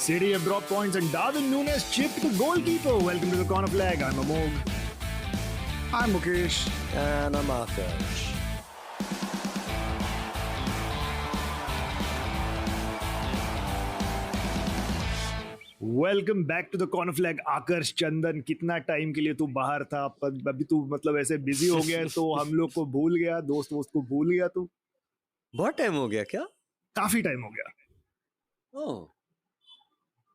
City have dropped points and Darwin Núñez chipped the goalkeeper. Welcome to the corner flag. I'm Amogh. I'm Mukesh. And I'm Aakarsh. Welcome back to the corner flag. Aakarsh Chandan, कितना time के लिए तू बाहर था? अभी तू मतलब ऐसे बिजी हो गया तो हम लोग को भूल गया, दोस्त को भूल गया तू? बहुत टाइम हो गया क्या? काफी टाइम हो गया.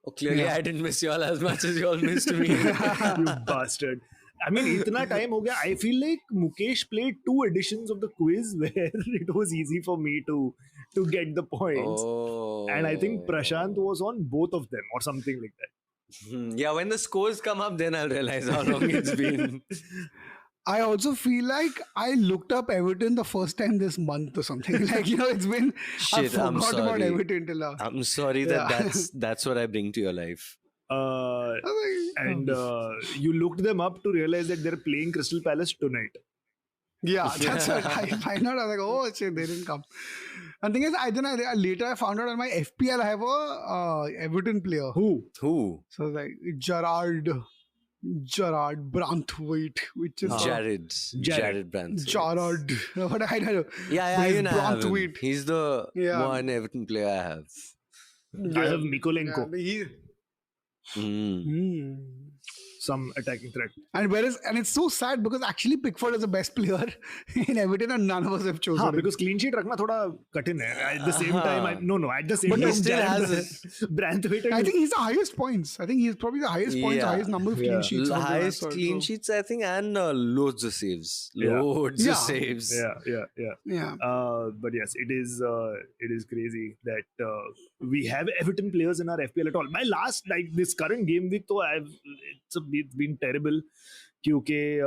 Oh, clearly I didn't miss you all as much as you all missed me. You bastard. I mean, इतना टाइम हो गया. I feel like Mukesh played 2 editions of the quiz where it was easy for me to get the points. Oh. And I think Prashant was on both of them or something like that. Yeah, when the scores come up, then I'll realize how long it's been. I also feel like I looked up Everton the first time this month or something. Like, it's been... I Shit, I'm forgot about sorry. Everton till now. I'm sorry that's what I bring to your life. And you looked them up to realize that they're playing Crystal Palace tonight. Yeah, that's what I find out. I was like, oh shit, they didn't come. And thing is, later I found out on my FPL I have a Everton player. Who? Who? So like Gerard Branthwaite, which is Jared Branthwaite. Gerard. What I don't know. Yeah, you know. Branthwaite. He's the one Everton player I have. I have Mikolenko. Some attacking threat. And it's so sad because actually Pickford is the best player in Everton and none of us have chosen him. Because clean sheet रखना थोड़ा कठिन है. At the same time, at the same but time, he still has Branthwaite. I think he's the highest points. I think he's probably the highest points, highest number of clean sheets. Highest clean sheets, I think, and loads of saves. Loads of saves. Yeah. But yes, it is crazy that we have Everton players in our FPL at all. My last, this current game week, though, it's been terrible. Because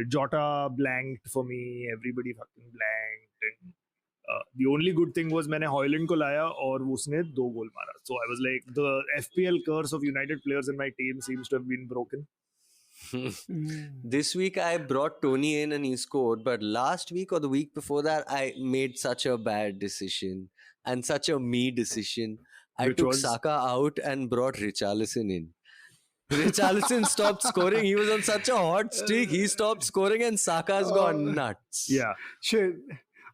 Jota blanked for me, everybody fucking blanked, and the only good thing was मैंने Højlund को लाया और उसने 2 goal मारा. So I was like, the FPL curse of United players in my team seems to have been broken. This week I brought Tony in and he scored, but last week or the week before that I made such a bad decision and such a me decision. I took Saka out and brought Richarlison in. Richarlison stopped scoring. He was on such a hot streak. He stopped scoring and Saka's gone nuts. Yeah. Shit.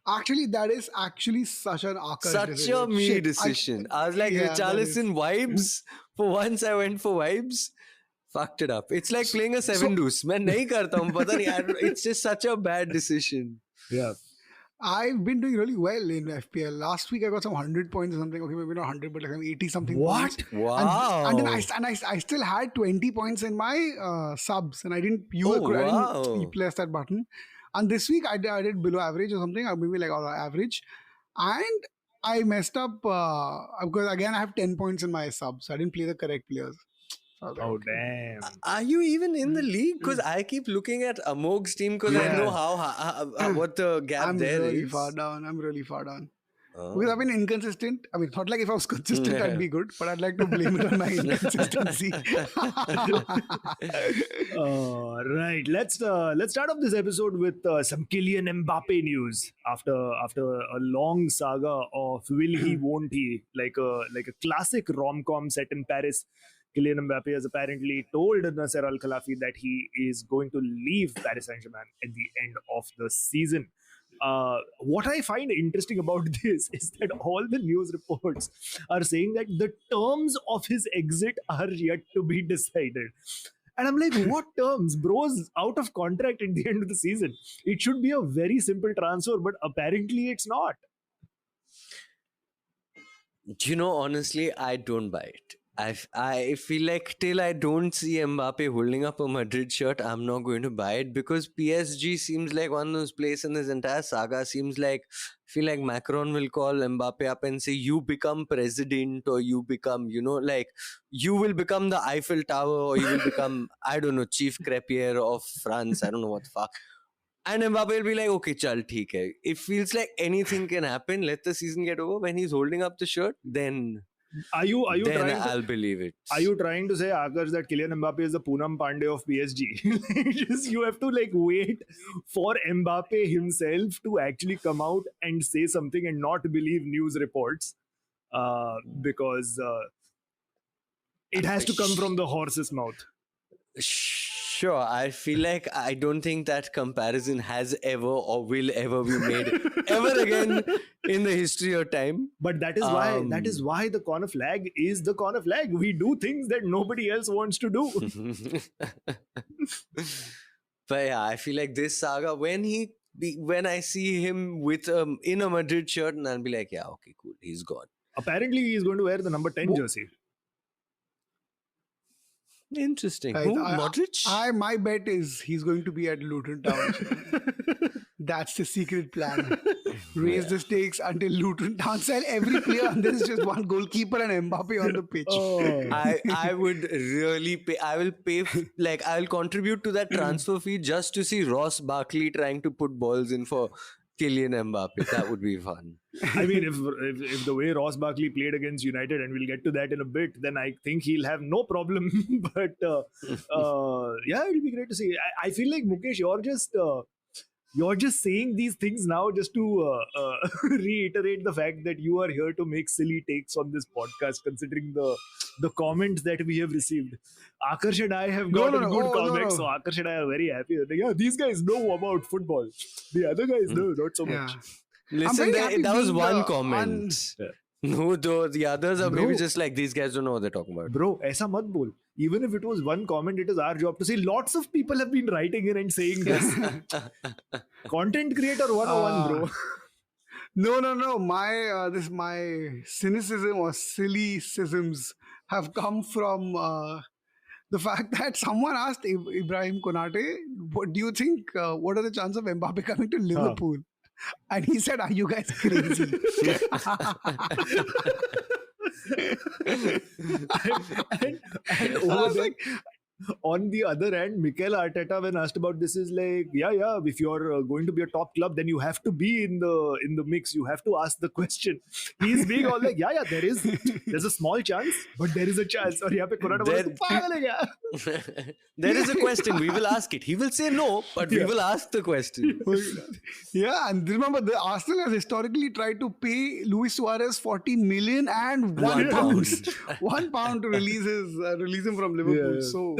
Actually, that is actually such an Aakarsh Such decision. a me decision. I was like, Richarlison vibes. For once I went for vibes. Fucked it up. It's like playing a 7 deuce. मैं नहीं करता हूँ, पता नहीं. It's just such a bad decision. Yeah. I've been doing really well in FPL. Last week I got some 100 points or something. Okay, maybe not 100, but like 80 something. What? Points. Wow. And then I still had 20 points in my subs, and I didn't press that button. And this week I did below average or something, or maybe like average, and I messed up because again I have 10 points in my subs. So I didn't play the correct players. Oh damn! Are you even in the league? Because I keep looking at Amogh's team because I know how what the gap I'm there really is. far down. I'm really far down. Because I've been inconsistent. I mean, not like if I was consistent, I'd be good. But I'd like to blame it on my inconsistency. Right. Let's start off this episode with some Kylian Mbappe news. After a long saga of will he, won't he, like a classic rom-com set in Paris. Kylian Mbappe has apparently told Nasser Al-Khelaifi that he is going to leave Paris Saint-Germain at the end of the season. What I find interesting about this is that all the news reports are saying that the terms of his exit are yet to be decided. And I'm like, what terms? Bro's out of contract at the end of the season. It should be a very simple transfer, but apparently it's not. Honestly, I don't buy it. I feel like till I don't see Mbappe holding up a Madrid shirt, I'm not going to buy it because PSG seems like one of those places in this entire saga. Seems like, I feel like Macron will call Mbappe up and say, you become president, or you become, like you will become the Eiffel Tower, or you will become, I don't know, chief crepier of France. I don't know what the fuck. And Mbappe will be like, okay, chal, theek hai. It feels like anything can happen. Let the season get over. When he's holding up the shirt, then... Are you I'll believe it. Are you trying to say, Aakarsh, that Kylian Mbappe is the Poonam Pandey of PSG? You have to wait for Mbappe himself to actually come out and say something and not believe news reports. because it has to come from the horse's mouth. Sure, I feel like I don't think that comparison has ever or will ever be made ever again in the history of time. But that is why the corner flag is the corner flag. We do things that nobody else wants to do. But yeah, I feel like this saga, when I see him with in a Madrid shirt, and I'll be like, yeah, okay, cool, he's gone. Apparently, he's going to wear the number 10 jersey. Interesting. Who? Modric? My bet is he's going to be at Luton Town. That's the secret plan. Raise the stakes until Luton Town sell every player, and there's just one goalkeeper and Mbappe on the pitch. I would really pay. I will contribute to that transfer fee just to see Ross Barkley trying to put balls in for Kylian Mbappe. That would be fun. I mean, if the way Ross Barkley played against United, and we'll get to that in a bit, then I think he'll have no problem. But yeah, it'll be great to see. I feel like, Mukesh, you're just saying these things now just to reiterate the fact that you are here to make silly takes on this podcast, considering the comments that we have received. Aakarsh and I have got good comments, so Aakarsh and I are very happy. Yeah, these guys know about football. The other guys know, not so much. Listen, that was one comment. No, though the others are maybe just like, these guys don't know what they're talking about. Bro, aisa mat bol. Even if it was one comment, it is our job to say. Lots of people have been writing in and saying this. Content creator 101, bro. No. My cynicism or silly sisms have come from the fact that someone asked Ibrahim Konate, "What do you think? What are the chances of Mbappe coming to Liverpool?" And he said, "Are you guys crazy?" and over there, on the other end, Mikel Arteta, when asked about this, is like, yeah, if you're going to be a top club, then you have to be in the mix. You have to ask the question. He's being all like, yeah, there's a small chance, but there is a chance. Or यहाँ पे corona there is a question. We will ask it. He will say no, but we will ask the question. Yeah, and remember, the Arsenal has historically tried to pay Luis Suarez 14 million and £1 £1 to release him from Liverpool. Yeah. So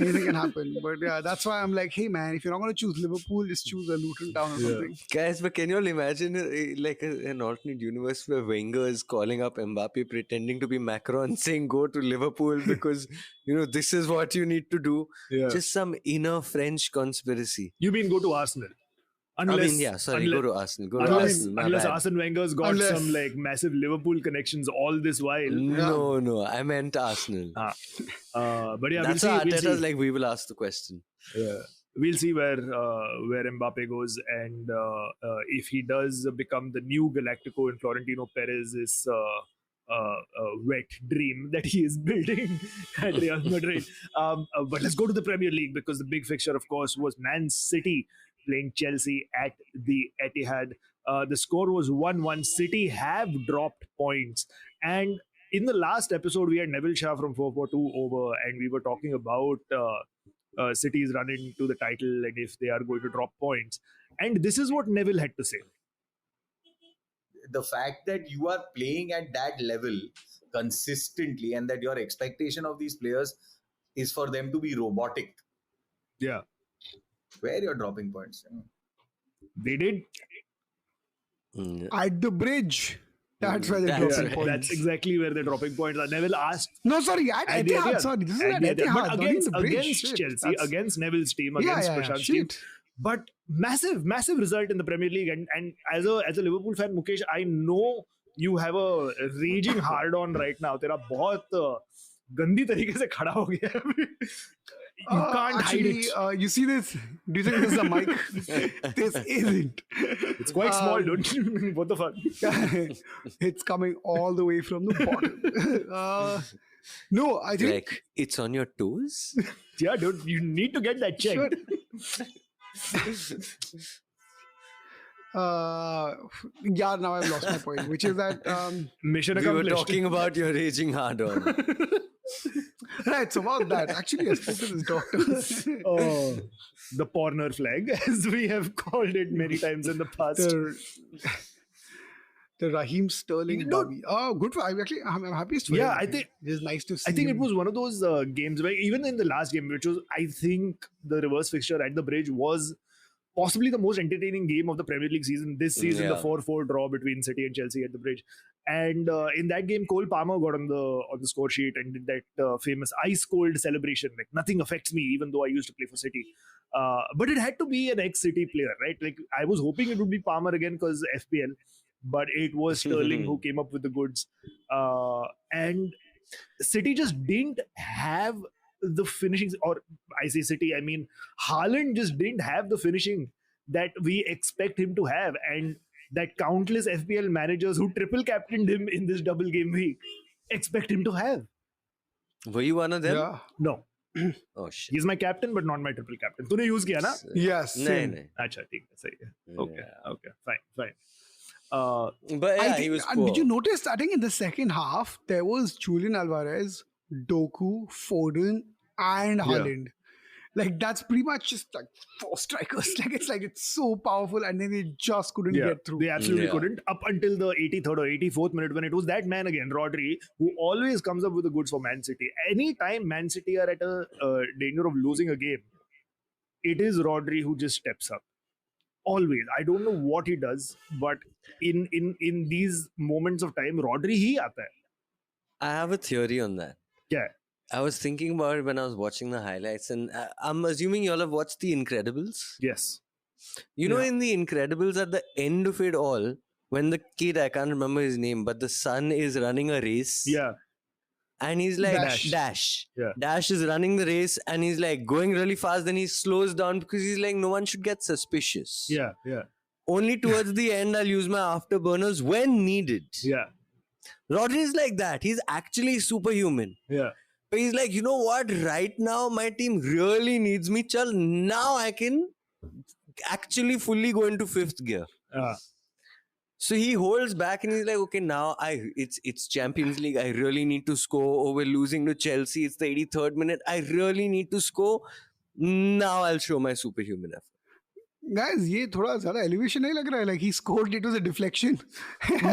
anything can happen. But yeah, that's why I'm like, hey man, if you're not going to choose Liverpool, just choose a Luton Town or something. Guys, but can you all imagine like an alternate universe where Wenger is calling up Mbappe, pretending to be Macron, saying go to Liverpool because this is what you need to do. Yeah. Just some inner French conspiracy. You mean go to Arsenal? Go to Arsenal. Unless Arsene Wenger's got some like massive Liverpool connections all this while. No, I meant Arsenal. But yeah, that's Arteta's like, we will ask the question. Yeah. We'll see where Mbappe goes, and if he does become the new Galactico in Florentino Perez's wet dream that he is building at Real Madrid. But let's go to the Premier League, because the big fixture, of course, was Man City playing Chelsea at the Etihad. The score was 1-1. City have dropped points. And in the last episode, we had Neville Shah from 442 over, and we were talking about City's run into the title and if they are going to drop points. And this is what Neville had to say. The fact that you are playing at that level consistently and that your expectation of these players is for them to be robotic. Yeah. Where you're dropping points. They did. At the bridge. That's where they're dropping points. That's exactly where they're dropping points. Neville asked... No, sorry, at Etihad. Sorry, this is at Etihad. But against Chelsea, against Neville's team, against Prashant's team. But massive result in the Premier League. And as a Liverpool fan, Mukesh, I know you have a raging hard-on right now. तेरा बहुत गंदी तरीके से खड़ा हो गया है. You can't hide it. You see this? Do you think this is a mic? This isn't. It's quite small, don't you? What the fuck? It's coming all the way from the bottom. No, I think... Like, it's on your toes? Yeah, you need to get that checked. Yeah, now I've lost my point, which is that... Mission accomplished. We were talking about your raging hard-on. Right, so about that. Actually, I spoke to this doctor. The porner flag, as we have called it many times in the past. The Raheem Sterling You know- derby. Oh, good for I'm happiest for Yeah, him. I think- it is nice to see. I think it him. was one of those games where even in the last game, which was, I think, the reverse fixture at the Bridge was possibly the most entertaining game of the Premier League season. This season, the Yeah. 4-4 draw between City and Chelsea at the Bridge. And in that game, Cole Palmer got on the score sheet and did that famous ice cold celebration. Like, nothing affects me, even though I used to play for City. But it had to be an ex-City player, right? Like, I was hoping it would be Palmer again because FPL, but it was Sterling who came up with the goods. And City just didn't have the finishing, or I say City, I mean Haaland just didn't have the finishing that we expect him to have, and that countless FPL managers who triple captained him in this double game week expect him to have. Were you one of them? Yeah. No, Oh shit. he's my captain, but not my triple captain. तूने use किया ना? Yes. नहीं same. नहीं. अच्छा ठीक है सही है. Okay, Yeah. okay, fine. But I yeah, think, he was and poor. did you notice? I think in the second half there was Julian Alvarez, Doku, Foden, and Haaland. Like that's pretty much just like four strikers. It's so powerful, and then they just couldn't get through. They absolutely Yeah. couldn't up until the 83rd or 84th minute when it was that man again, Rodri, who always comes up with the goods for Man City. Anytime Man City are at a danger of losing a game, it is Rodri who just steps up. Always. I don't know what he does, but in these moments of time, Rodri ही आता है. I have a theory on that. क्या है? I was thinking about it when I was watching the highlights, and I'm assuming you all have watched The Incredibles. Yes. You know, Yeah. in The Incredibles, at the end of it all, when the kid, I can't remember his name, but the son is running a race. Yeah. And he's like, Dash. Dash. Yeah. Dash is running the race, and he's like going really fast. Then he slows down because he's like, no one should get suspicious. Yeah. Yeah. Only towards the end, I'll use my afterburners when needed. Yeah. Rodri is like that. He's actually superhuman. Yeah. But he's like, you know what? Right now, my team really needs me. Chal, now I can actually fully go into fifth gear. So he holds back and he's like, okay, now it's Champions League. I really need to score. Oh, we're losing to Chelsea. It's the 83rd minute. I really need to score. Now I'll show my superhuman effort. Guys, ये थोड़ा ज़्यादा elevation नहीं लग रहा है? Like he scored, it was a deflection.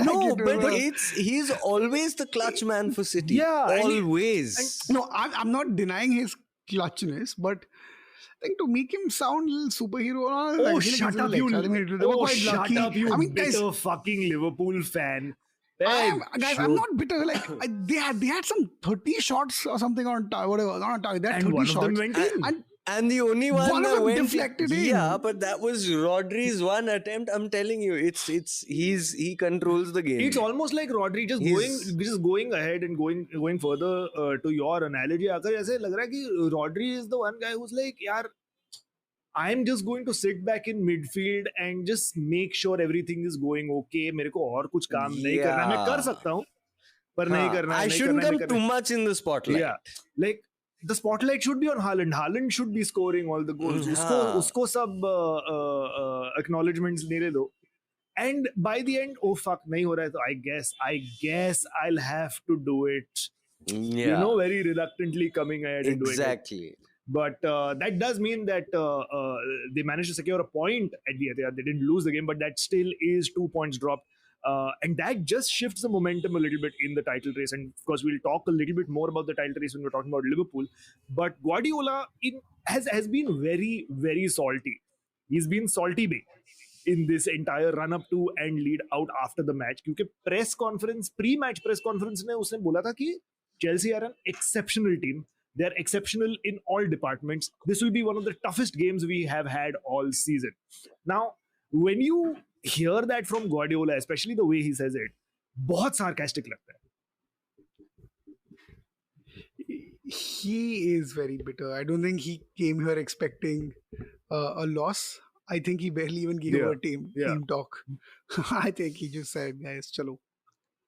No, Like, but he's always the clutch man for City. Yeah, and always. no, I'm not denying his clutchness, but I think to make him sound a little superhero. Oh, shut up, you! They were quite shut lucky. up, you I mean, guys, bitter fucking Liverpool fan. I'm not bitter. Like they had some 30 shots or something on whatever. Not on target. They had And 30 one of shots. them went in. And the only one One of that them went deflected in. Yeah, but that was Rodri's one attempt. I'm telling you, he controls the game. It's almost like Rodri just going ahead and going further to your analogy. आकर ऐसे लग रहा है कि Rodri is the one guy who's like, यार, I'm just going to sit back in midfield and just make sure everything is going okay. मेरे को और कुछ काम नहीं करना. मैं कर सकता हूँ, पर नहीं करना. I shouldn't come too much in the spotlight. Yeah, like the spotlight should be on Haaland. Haaland should be scoring all the goals. उसको सब acknowledgements दे दो. And by the end, oh fuck, नहीं हो रहा है तो I guess I'll have to do it. Yeah. You know, very reluctantly coming ahead and doing it. Exactly. But that does mean that they managed to secure a point at the Etihad. They didn't lose the game, but that still is 2 points dropped. And that just shifts the momentum a little bit in the title race. And of course, we'll talk a little bit more about the title race when we're talking about Liverpool. But Guardiola has been very, very salty. He's been saltybae in this entire run-up to and lead out after the match. क्योंकि pre-match press conference में उसने बोला था कि Chelsea are an exceptional team. They're exceptional in all departments. This will be one of the toughest games we have had all season. Now, when you hear that from Guardiola, especially the way he says it, बहुत sarcastic लगता है. He is very bitter. I don't think he came here expecting a loss. I think he barely even gave a team talk. I think he just said, guys, chalo.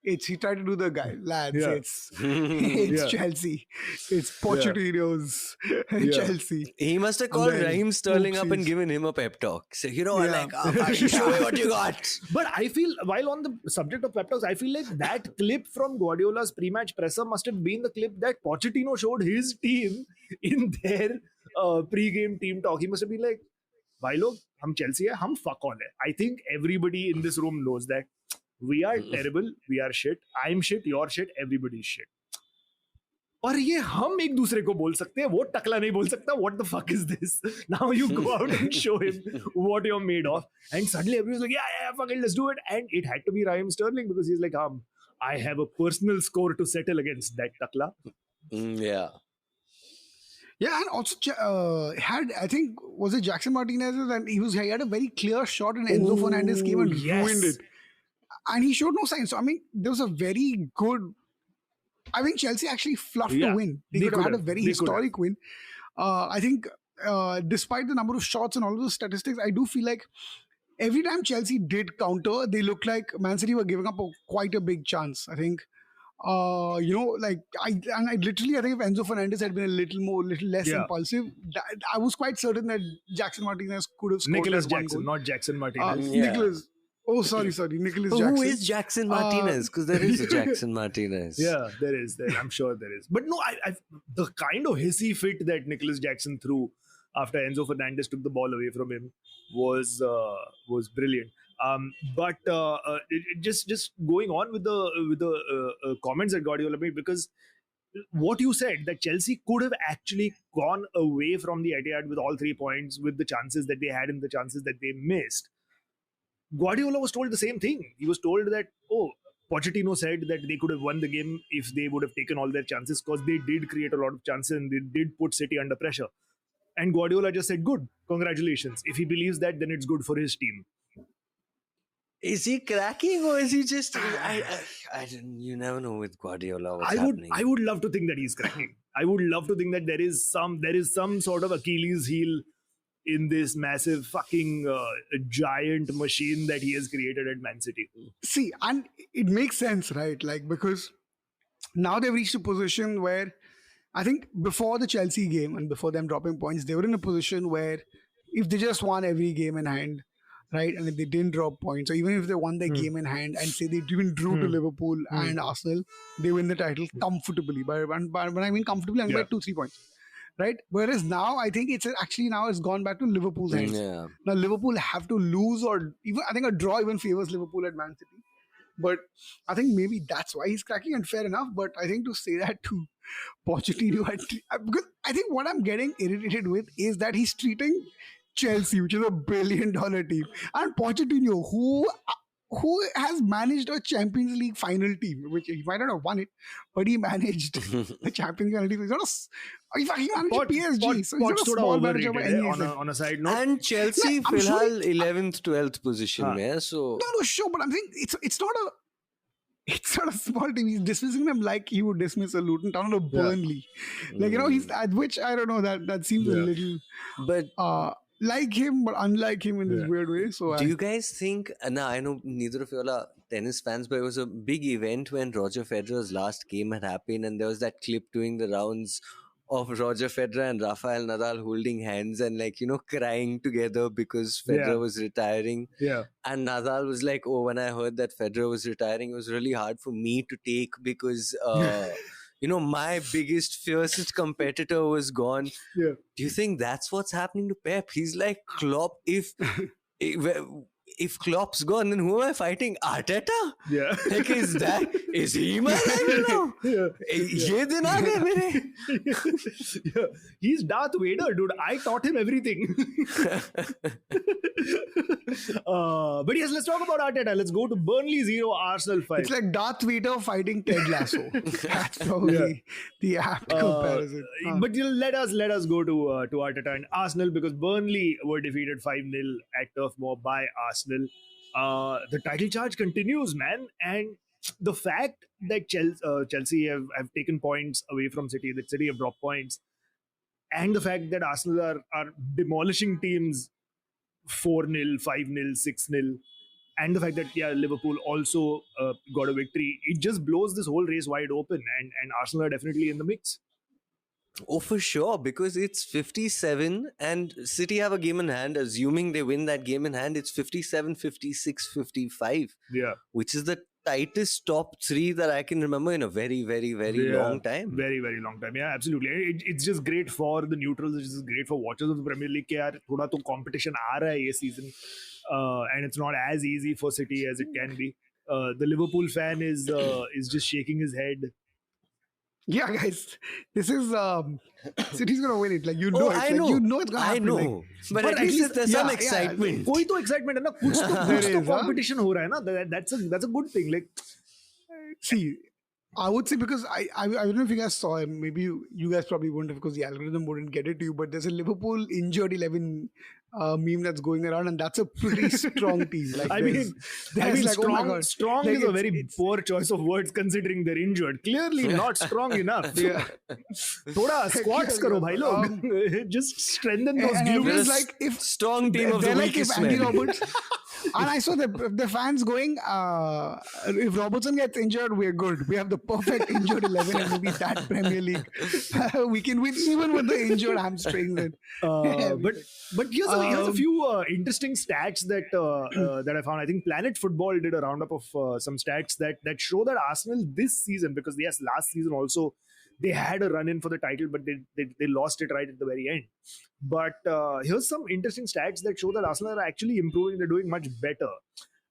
He tried to do the guy, lads. It's Chelsea. It's Pochettino's Chelsea. He must have called Raheem Sterling up and given him a pep talk. So, show me what you got. But I feel, while on the subject of pep talks, I feel like that clip from Guardiola's pre-match presser must have been the clip that Pochettino showed his team in their pre-game team talk. He must have been like, भाई लोग हम Chelsea है, हम fuck all है. I think everybody in this room knows that We are terrible. We are shit. I'm shit. You're shit. Everybody's shit. और ये हम एक दूसरे को बोल सकते हैं, वो टकला नहीं बोल सकता. What the fuck is this? Now you go out and show him what you're made of, and suddenly everyone's like, yeah, fuck it, let's do it. And it had to be Raheem Sterling because he's like, I have a personal score to settle against that takla. Yeah. Yeah, and also I think was it Jackson Martinez, and he had a very clear shot, and Enzo Fernandez came and ruined it, and he showed no signs. So I mean, there was a very good. I think Chelsea actually fluffed the win. They could have had a very historic win. I think, despite the number of shots and all of those statistics, I do feel like every time Chelsea did counter, they looked like Man City were giving up quite a big chance. I think, I think if Enzo Fernandez had been a little less impulsive, I was quite certain that Jackson Martinez could have scored Nicholas one Jackson, goal. not Jackson Martinez. Nicholas. Oh, sorry, Nicholas Jackson. Who is Jackson Martinez? Because there is a Jackson Martinez. Yeah, there is. I'm sure there is. But no, the kind of hissy fit that Nicholas Jackson threw after Enzo Fernandez took the ball away from him was brilliant. But just going on with the comments that Guardiola made, because what you said, that Chelsea could have actually gone away from the Etihad with all 3 points with the chances that they had and the chances that they missed. Guardiola was told the same thing. He was told that, Pochettino said that they could have won the game if they would have taken all their chances, because they did create a lot of chances and they did put City under pressure. And Guardiola just said, good, congratulations. If he believes that, then it's good for his team. Is he cracking or is he just... you never know with Guardiola what's happening. I would love to think that he's cracking. I would love to think that there is some sort of Achilles heel in this massive fucking giant machine that he has created at Man City. See, and it makes sense, right? Like, because now they've reached a position where I think before the Chelsea game and before them dropping points, they were in a position where if they just won every game in hand, right, and if they didn't drop points, or even if they won their game in hand and say they even drew to Liverpool and Arsenal, they win the title comfortably. But when I mean comfortably, I mean by 2-3 points. Right, whereas now I think it's gone back to Liverpool's hands. Yeah. Now Liverpool have to lose, or even I think a draw even favors Liverpool at Man City. But I think maybe that's why he's cracking, and fair enough. But I think to say that to Pochettino, because I think what I'm getting irritated with is that he's treating Chelsea, which is $1 billion team, and Pochettino, who has managed a Champions League final team, which he might not have won it, but he managed the Champions League final team. He fucking managed PSG. So he's not a small manager by any on a side note. And Chelsea, filhal 11th, 12th position. So no, sure, but I'm saying it's not a small team. He's dismissing them like he would dismiss a Luton Town or a Burnley. Like, he's at which I don't know, that seems a little but like him, but unlike him in this weird way. So do you guys think, now I know neither of you all are tennis fans, but it was a big event when Roger Federer's last game had happened, and there was that clip doing the rounds of Roger Federer and Rafael Nadal holding hands and crying together because Federer was retiring. Yeah. And Nadal was like, when I heard that Federer was retiring, it was really hard for me to take because my biggest, fiercest competitor was gone. Yeah. Do you think that's what's happening to Pep? He's like, Klopp, if Klopp's gone, then who am I fighting? Arteta? Yeah. Like, is he my level now? Ye din aa gaye mere. Yeah. He's Darth Vader, dude. I taught him everything. But yes, let's talk about Arteta. Let's go to Burnley 0, Arsenal 5. It's like Darth Vader fighting Ted Lasso. That's probably the apt comparison. But let us go to Arteta and Arsenal, because Burnley were defeated 5-0 at Turf Moor by Arsenal. The title charge continues, man, and the fact that Chelsea have taken points away from City, that City have dropped points, and the fact that Arsenal are demolishing teams 4-0, 5-0, 6-0, and the fact that Liverpool also got a victory, it just blows this whole race wide open, and Arsenal are definitely in the mix. Oh, for sure, because it's 57 and City have a game in hand. Assuming they win that game in hand, it's 57, 56, 55. Yeah. Which is the tightest top three that I can remember in a very, very, very long time. Very, very long time. Yeah, absolutely. It's just great for the neutrals. It's just great for watchers of the Premier League. Yaar, thoda to competition aa raha hai ye season. And it's not as easy for City as it can be. The Liverpool fan is just shaking his head. Yeah, guys, this is City's gonna win it. Like you know, Oh, it's I like know. you know it's gonna I happen. know. Like, But at least there's some yeah, excitement. कोई तो excitement है ना, कुछ तो There is, huh? competition हो रहा है ना. That's a good thing. Like, see, I would say because I don't know if you guys saw him. Maybe you guys probably wouldn't have because the algorithm wouldn't get it to you. But there's a Liverpool injured 11 meme that's going around, and that's a pretty strong team. Like I mean, there's like, strong, oh my God. strong Like, is a very poor choice of words considering they're injured. Clearly not strong enough. Yeah. Thoda squats karo, bhai log. Just strengthen those And glutes. everyone's like, if Strong team of the they're like weakest if Andy men. Roberts. And I saw the fans going, if Robertson gets injured, we're good. We have the perfect injured 11 and maybe that Premier League. We can win even with the injured hamstrings. And But here's a few interesting stats that I found. I think Planet Football did a roundup of some stats that show that Arsenal this season, because yes, last season also they had a run in for the title, but they lost it right at the very end. But here's some interesting stats that show that Arsenal are actually improving. They're doing much better.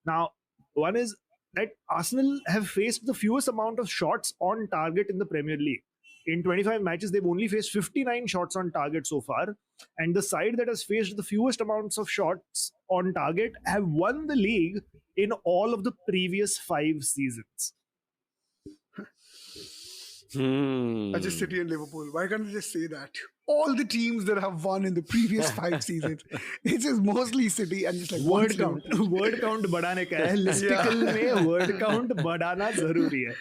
Now, one is that Arsenal have faced the fewest amount of shots on target in the Premier League. In 25 matches, they've only faced 59 shots on target so far. And the side that has faced the fewest amounts of shots on target have won the league in all of the previous 5 seasons. I just City and Liverpool. Why can't I just say that? All the teams that have won in the previous 5 seasons, it's just mostly City and just like word count बढ़ाने का है. Listicle में word count बढ़ाना जरूरी है.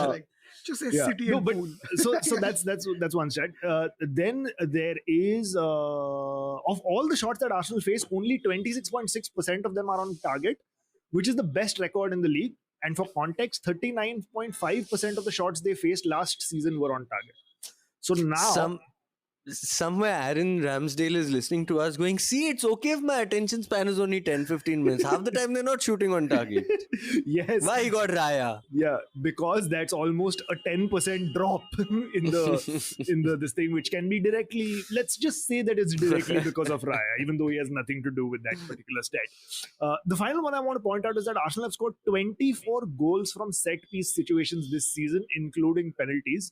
like, just say City and Pool. so that's one stat. Then there is of all the shots that Arsenal face, only 26.6% of them are on target, which is the best record in the league. And for context, 39.5% of the shots they faced last season were on target. So now, somewhere Aaron Ramsdale is listening to us going, see, it's okay if my attention span is only 10-15 minutes. Half the time they're not shooting on target. Yes. Why he got Raya? Yeah, because that's almost a 10% drop in the this thing, which can be directly, let's just say that it's directly because of Raya, even though he has nothing to do with that particular stat. The final one I want to point out is that Arsenal have scored 24 goals from set piece situations this season, including penalties.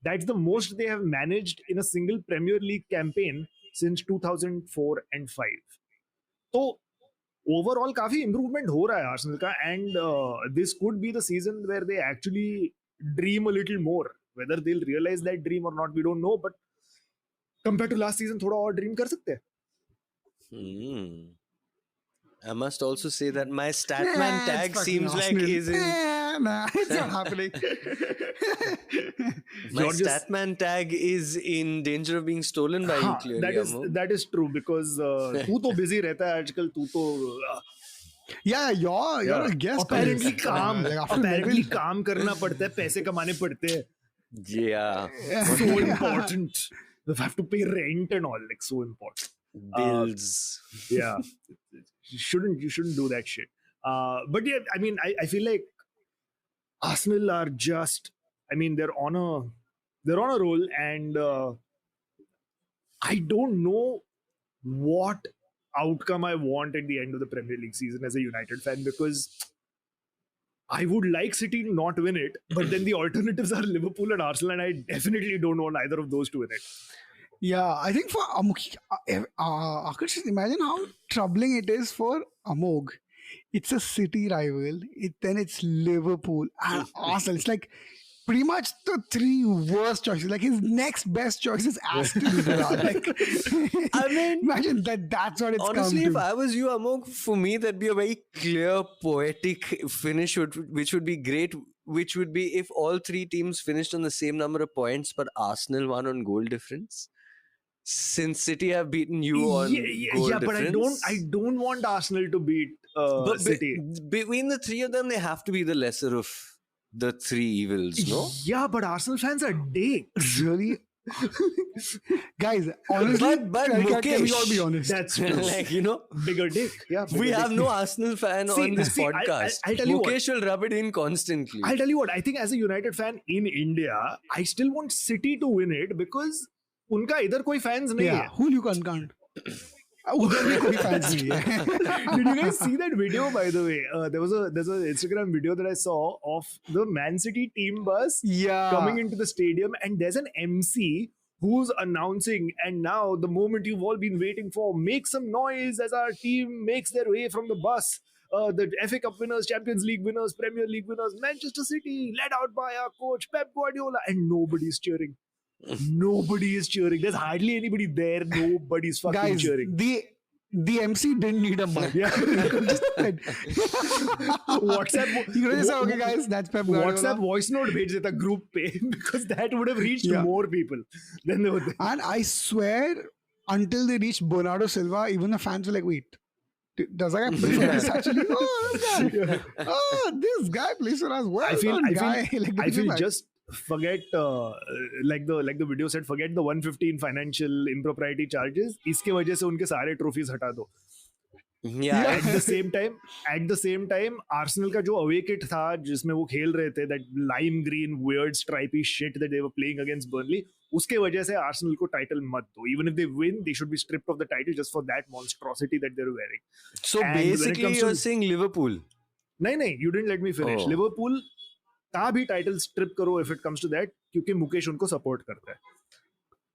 That's the most they have managed in a single Premier League campaign since 2004 and 5. So overall, काफी improvement हो रहा है Arsenal का, and this could be the season where they actually dream a little more. Whether they'll realize that dream or not, we don't know. But compared to last season, थोड़ा और dream कर सकते हैं. I must also say that my Statman tag seems like is in... Nah, it's not happening. My Statman tag is in danger of being stolen by you, clearly. That is true, because तू तो busy रहता है आजकल. तू तो yeah, you're a guest. Apparently काम करना पड़ता है, पैसे कमाने पड़ते हैं. Yeah. So important. You have to pay rent and all, like so important. Bills. Yeah. You shouldn't do that shit. But yeah, I mean, I feel like Arsenal are just, I mean, they're on a roll, and I don't know what outcome I want at the end of the Premier League season as a United fan, because I would like City to not win it, but then the alternatives are Liverpool and Arsenal, and I definitely don't want either of those to win it. Yeah, I think for Amogh, Aakarsh, imagine how troubling it is for Amogh. It's a City rival, then it's Liverpool and Arsenal. It's like pretty much the 3 worst choices. Like his next best choice is Aston Villa. Like, I mean, imagine that's what it's honestly, come to. if I was you, Amogh, for me, that'd be a very clear, poetic finish, which would be great. Which would be if all 3 teams finished on the same number of points, but Arsenal won on goal difference. Since City have beaten you on goal but difference. I don't want Arsenal to beat City. Between the 3 of them, they have to be the lesser of the 3 evils, no? Yeah, but Arsenal fans are dicks. Really? Guys, honestly, but can we Mukesh, all be honest? That's true. like, you know, bigger dick. Yeah, we have no Arsenal fan on this podcast. I'll tell you Mukesh will rub it in constantly. I'll tell you what, I think as a United fan in India, I still want City to win it, because उनका इधर कोई fans नहीं है. Who you can't. उधर भी कोई fans नहीं है. Did you guys see that video, by the way? There's an Instagram video that I saw of the Man City team bus Yeah. coming into the stadium, and there's an MC who's announcing, and now the moment you've all been waiting for, make some noise as our team makes their way from the bus. The FA Cup winners, Champions League winners, Premier League winners, Manchester City, led out by our coach Pep Guardiola, and nobody's cheering. Nobody is cheering. There's hardly anybody there. Nobody's fucking Guys, cheering. the MC didn't need a mic. Yeah. Just said. WhatsApp. He could have just said, okay, guys, that's Pep Guardiola. WhatsApp voice note भेज देता group पे because that would have reached Yeah. more people than they would. And I swear, until they reached Bernardo Silva, even the fans were like, wait, does that guy play for us actually? Oh, this guy. Oh, this guy plays for us. Well I feel like, just forget like the video said, forget the 115 financial impropriety charges. इसके वजह से उनके सारे trophies हटा दो. Yeah. At the same time, Arsenal का जो away kit था जिसमें वो खेल रहे थे, that lime green weird stripy shit that they were playing against Burnley, उसके वजह से Arsenal को title मत दो. Even if they win, they should be stripped of the title just for that monstrosity that they're wearing. So And when it basically comes you're to- saying Liverpool. नहीं, you didn't let me finish. Oh. Liverpool का भी title strip करो if it comes to that, क्योंकि मुकेश उनको support करता है.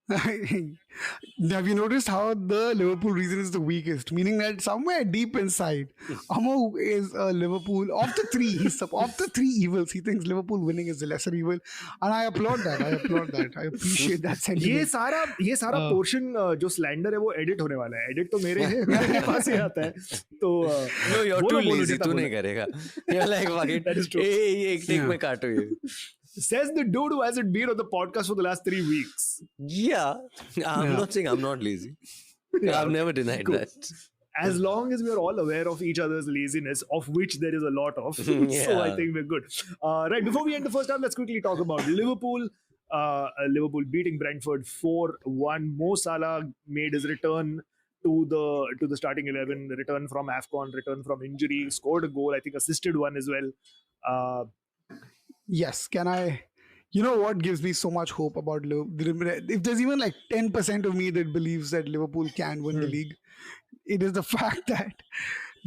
Have you noticed how the Liverpool reason is the weakest? Meaning that somewhere deep inside, Amogh is a Liverpool. Of the three evils, he thinks Liverpool winning is the lesser evil. And I applaud that. I appreciate that sentiment. ये सारा portion जो slander है वो edit होने वाला है. Edit तो मेरे पास ही आता है. तो No, you're बोलो, too बोलो, lazy. जितना तू बोलो. नहीं करेगा. You're like, fuck it. That is true. एक take में काटो ये. Says the dude who hasn't been on the podcast for the last 3 weeks. Yeah. I'm not saying I'm not lazy. Yeah, I've never denied cool. that. As long as we are all aware of each other's laziness, of which there is a lot of, so Yeah. I think we're good. Right, before we end the first half, let's quickly talk about Liverpool. Liverpool beating Brentford 4-1. Mo Salah made his return to the starting 11, return from AFCON, return from injury, scored a goal, I think assisted one as well. Yes, can I? You know what gives me so much hope about Liverpool? If there's even like 10% of me that believes that Liverpool can win the league, it is the fact that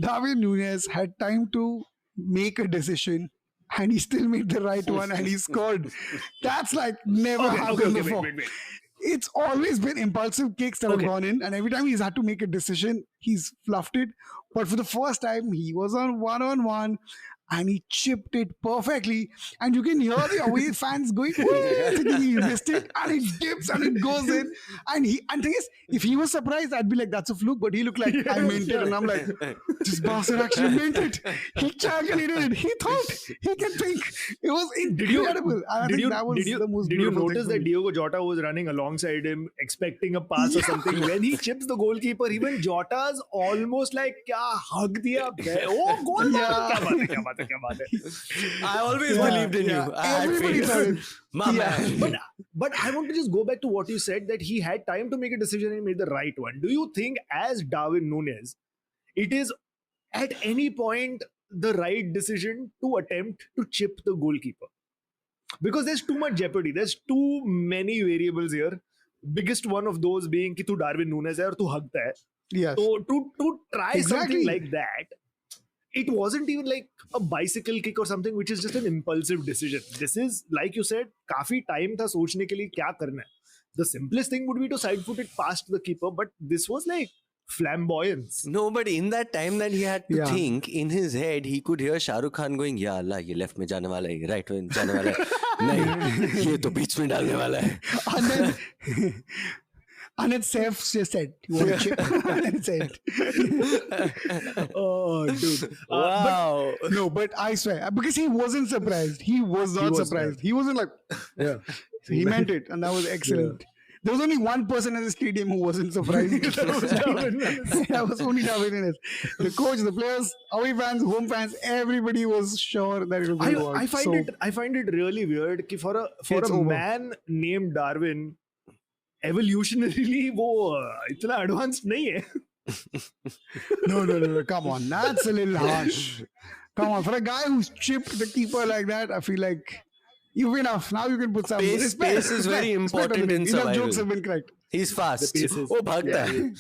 Darwin Núñez had time to make a decision and he still made the right one and he scored. That's like never happened before. Wait. It's always been impulsive kicks that have gone in, and every time he's had to make a decision, he's fluffed it. But for the first time, he was on one-on-one, and he chipped it perfectly. And you can hear the away fans going, thinking he missed it, and it dips and it goes in. And thing is, if he was surprised, I'd be like, that's a fluke. But he looked like, I meant it. And I'm like, this bastard actually meant it. He calculated it. He thought he can think. It was incredible. Did you notice that Diogo Jota was running alongside him, expecting a pass or something? When he chips the goalkeeper, even Jota's almost like, kya hug diya? Oh, goal! Kya baat hai. I always believed in you. I had Everybody thought faith. it. My man. But I want to just go back to what you said, that he had time to make a decision and he made the right one. Do you think, as Darwin Núñez, it is at any point the right decision to attempt to chip the goalkeeper? Because there's too much jeopardy. There's too many variables here. Biggest one of those being कि तू Darwin Núñez है और तू हगता है. Yes. So to try Exactly. something like that, it wasn't even like a bicycle kick or something, which is just an impulsive decision. This is, like you said, काफी time था सोचने के लिए क्या करना है. The simplest thing would be to side foot it past the keeper, but this was like flamboyance. No, but in that time that he had to Yeah. think, in his head, he could hear Shah Rukh Khan going, "Ya Allah, ये left में जाने वाला है, right में जाने वाला है, नहीं, ये तो बीच में डालने वाला है." And then Saif just said, "You want to chip?" And then it said, Oh, dude. Wow. "No, but I swear, because he wasn't surprised. He was not surprised. He wasn't like, Yeah. he meant it, and that was excellent." There was only one person in the stadium who wasn't surprised. That was only Darwin Núñez. The coach, the players, away fans, home fans, everybody was sure that it was going to work. I find it really weird कि for It's a over. man named Darwin, evolutionarily वो इतना advanced नहीं है. No. Come on. That's a little harsh. Come on. For a guy who's chipped the keeper like that, I feel like you've enough. Now you can put some Pace respect. is very Respect on the important name. in Enough survival. jokes have been cracked. He's fast. The pace is, Oh, bhagta hai.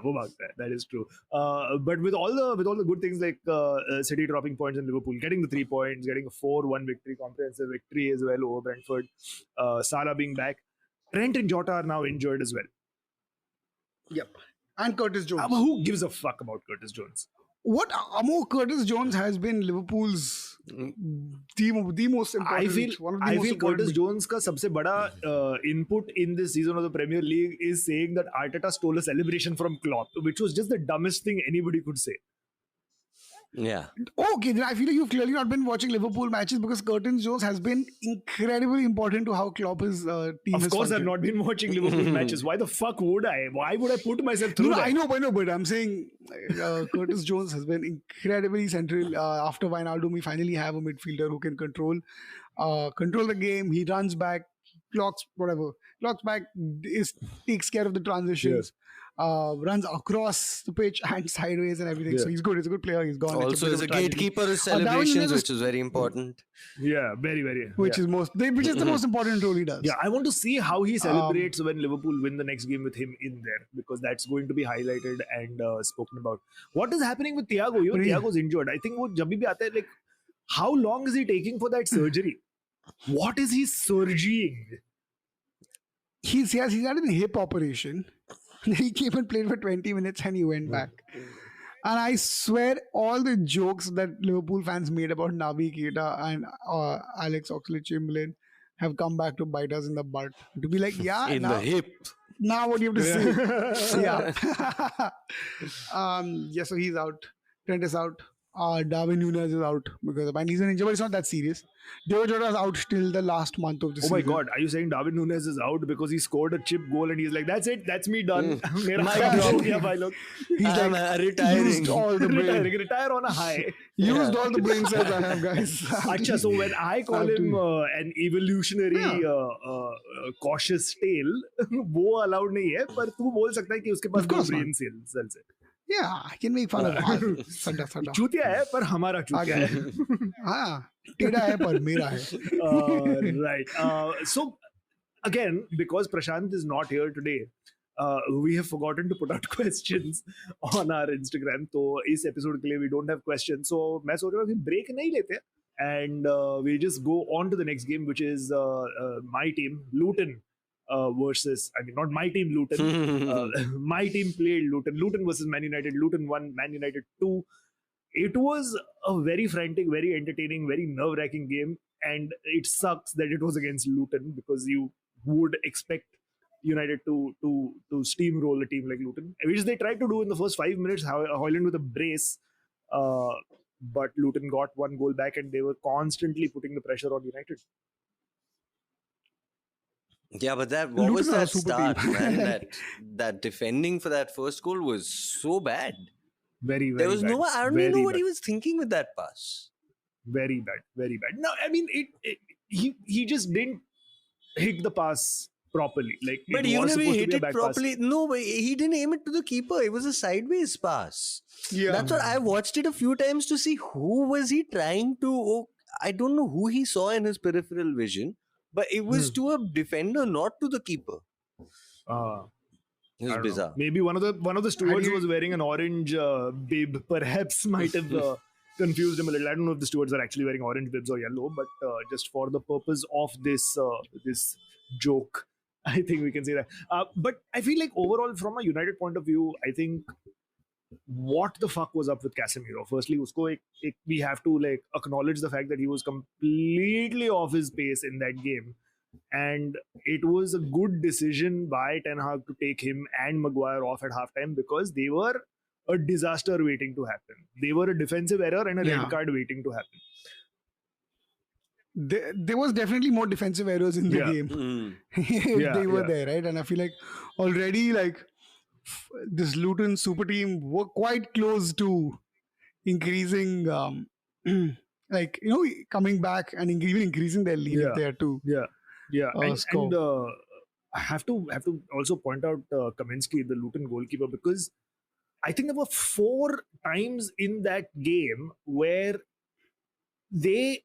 वो भागता है. That is true. But with all the good things like City dropping points in Liverpool, getting the 3 points, getting a 4-1 victory, comprehensive victory as well over Brentford, Salah being back, Trent and Jota are now injured as well. Yep. And Curtis Jones. Who gives a fuck about Curtis Jones? What Amogh Curtis Jones has been Liverpool's the most important. I feel Curtis Jones का सबसे बड़ा input in this season of the Premier League is saying that Arteta stole a celebration from Klopp, which was just the dumbest thing anybody could say. Yeah. Okay, then I feel like you've clearly not been watching Liverpool matches because Curtis Jones has been incredibly important to how Klopp's team has Of course, I've functioned. not been watching Liverpool matches. Why the fuck would I? Why would I put myself through No, that? I know, but I'm saying Curtis Jones has been incredibly central. After Wijnaldum, we finally have a midfielder who can control the game. He runs back, clocks back, takes care of the transitions, runs across the pitch and sideways and everything. So he's good. He's a good player. He's gone. Also, as a gatekeeper of celebrations, which is very important. Yeah, very, very. Which is the most important role he does. Yeah, I want to see how he celebrates when Liverpool win the next game with him in there, because that's going to be highlighted and spoken about. What is happening with Thiago? Thiago's injured. I think वो जब भी आता है, like, how long is he taking for that surgery? What is he surgerying? He's had an hip operation. He came and played for 20 minutes and he went back. And I swear all the jokes that Liverpool fans made about Naby Keita and Alex Oxlade-Chamberlain have come back to bite us in the butt. To be like, yeah, In the hip. now what do you have to say? Yeah. So he's out. Trent is out. Darwin Núñez is out because apparently he's an injury, but it's not that serious. Diogo Jota is out till the last month of the season. Oh my God, are you saying Darwin Núñez is out because he scored a chip goal and he's like, that's it, that's me done. Mera काम हो गया भाई लोग. He's I'm retiring. used all the brain. Retire on a high. Used all the brain cells I have, guys. Acha, so when I call him an evolutionary cautious tale, वो allowed नहीं है, पर तू बोल सकता है कि उसके पास दो brain cells है. Yeah, I can make fun of it. Sanda. चूतिया है पर हमारा चूतिया है. हाँ, तेरा है पर मेरा है. Right. So again, because Prashant is not here today, we have forgotten to put out questions on our Instagram. तो इस episode के लिए we don't have questions. So मैं सोच रहा हूँ कि break नहीं लेते and we just go on to the next game, which is my team, Luton. Versus, I mean, not my team, Luton. My team played Luton. Luton versus Man United. Luton won, Man United 2. It was a very frantic, very entertaining, very nerve-wracking game. And it sucks that it was against Luton because you would expect United to steamroll a team like Luton, which they tried to do in the first 5 minutes, Højlund with a brace. But Luton got one goal back and they were constantly putting the pressure on United. Yeah, but what was that start, man? That defending for that first goal was so bad. Very, very there was bad. No, I don't even know what he was thinking with that pass. Very bad, very bad. No, I mean, he just didn't hit the pass properly. Like, but even if he hit it properly, no, but he didn't aim it to the keeper. It was a sideways pass. Yeah, that's what I watched it a few times to see who was he trying to. Oh, I don't know who he saw in his peripheral vision. But it was to a defender, not to the keeper. It was bizarre. Know. Maybe one of the stewards was wearing an orange bib. Perhaps might have confused him a little. I don't know if the stewards are actually wearing orange bibs or yellow, but just for the purpose of this this joke, I think we can say that. But I feel like overall, from a United point of view, I think what the fuck was up with Casemiro? Firstly, we have to like acknowledge the fact that he was completely off his pace in that game, and it was a good decision by Ten Hag to take him and Maguire off at halftime because they were a disaster waiting to happen. They were a defensive error and a red card waiting to happen. There was definitely more defensive errors in the game. They were there, right? And I feel like already like this Luton super team were quite close to increasing, like, you know, coming back and even increasing their lead there too. And I have to also point out Kaminsky, the Luton goalkeeper, because I think there were 4 times in that game where they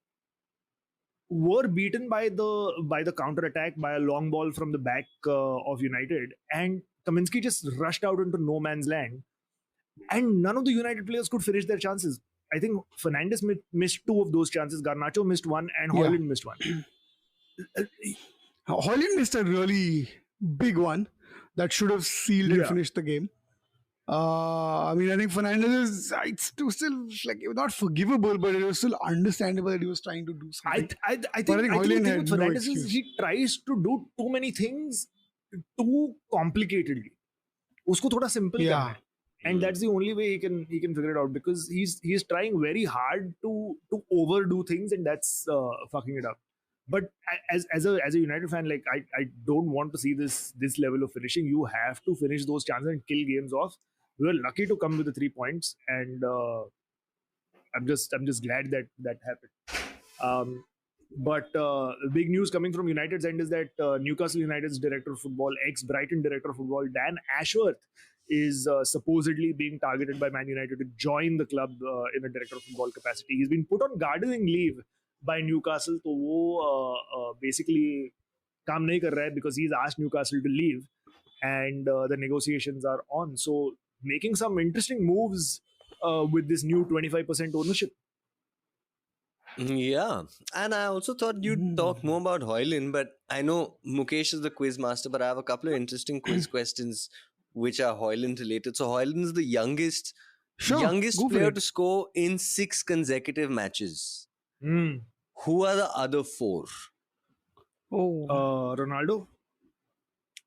were beaten by the counter attack by a long ball from the back of United, and Kaminsky just rushed out into no man's land, and none of the United players could finish their chances. I think Fernandes missed 2 of those chances, Garnacho missed 1, and Højlund missed 1. Højlund missed a really big one that should have sealed and finished the game. I mean, I think Fernandes it's still like not forgivable, but it was still understandable that he was trying to do something. I think Højlund had no excuse. He tries to do too many things too complicatedly. Usko thoda simple karna hai. And that's the only way he can figure it out, because he's trying very hard to overdo things, and that's fucking it up. But as a United fan, like I don't want to see this level of finishing. You have to finish those chances and kill games off. We were lucky to come with the 3 points, and I'm just glad that happened. But big news coming from United's end is that Newcastle United's director of football, ex-Brighton director of football, Dan Ashworth, is supposedly being targeted by Man United to join the club in a director of football capacity. He's been put on gardening leave by Newcastle, तो वो basically काम नहीं कर रहा है because he's asked Newcastle to leave, and the negotiations are on. So making some interesting moves with this new 25% ownership. Yeah, and I also thought you'd talk more about Højlund, but I know Mukesh is the quiz master, but I have a couple of interesting quiz questions which are Højlund related. So Højlund is the youngest player to score in 6 consecutive matches. Who are the other 4? Ronaldo?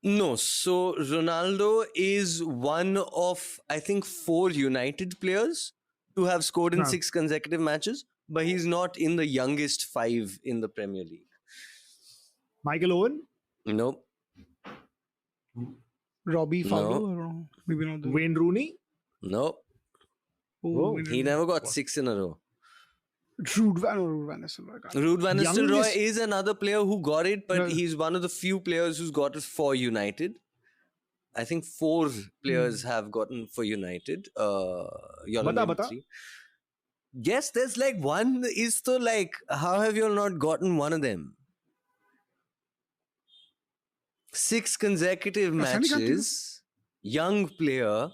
No, so Ronaldo is one of, I think, 4 United players to have scored in 6 consecutive matches, but he's not in the youngest 5 in the Premier League. Michael Owen? Nope. Robbie Fowler? No. Maybe not. Wayne Rooney? Nope. He never got 6 in a row. Ruud van Nistelrooy. Ruud van Nistelrooy is another player who got it, but he's one of the few players who's got it for United. I think 4 players have gotten for United. Bata. Yes, there's like one is so like, how have you all not gotten one of them? 6 consecutive matches, young player.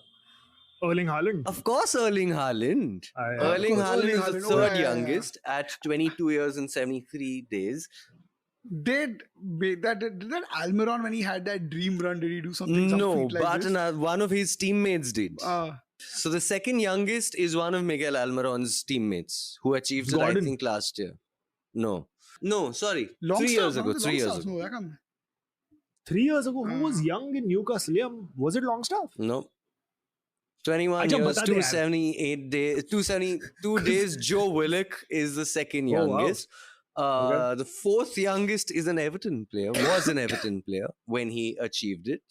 Erling Haaland. Of course, Erling Haaland. Erling Haaland is the 3rd youngest at 22 years and 73 days. Did that Almiron, when he had that dream run, did he do something? No, but one of his teammates did. So the 2nd youngest is one of Miguel Almiron's teammates who achieved it, I think, last year. No, sorry. 3 years ago. 3 years ago. 3 years ago? Who was young in Newcastle? Was it Longstaff? No. 21 years, 278 days, 272 days. Joe Willock is the 2nd youngest. The 4th youngest is an Everton player, was an Everton player when he achieved it.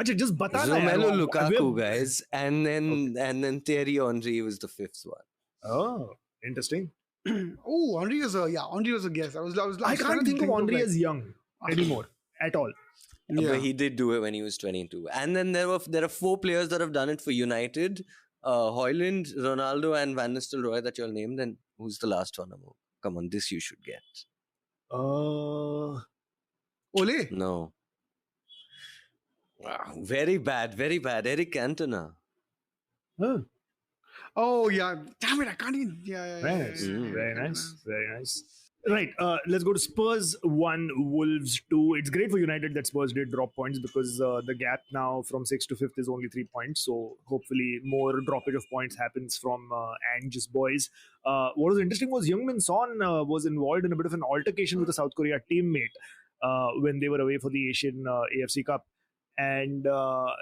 Just Romelu Lukaku, guys. And then Thierry Henry was the 5th one. Oh, interesting. Henry was a guess. I can't think of Henry as young anymore at all. Yeah. But he did do it when he was 22. And then there are 4 players that have done it for United. Højlund, Ronaldo and Van Nistelrooy that you all named. And who's the last one, Amogh? Come on, this you should get. Ole? No. Wow, very bad. Eric Cantona. Huh. Oh, yeah. Damn it, I can't even... Yeah. Very nice. Right, let's go to Spurs 1, Wolves 2. It's great for United that Spurs did drop points, because the gap now from 6th to 5th is only 3 points. So hopefully more droppage of points happens from Ange's boys. What was interesting was Heung-min Son was involved in a bit of an altercation with a South Korea teammate when they were away for the Asian AFC Cup. And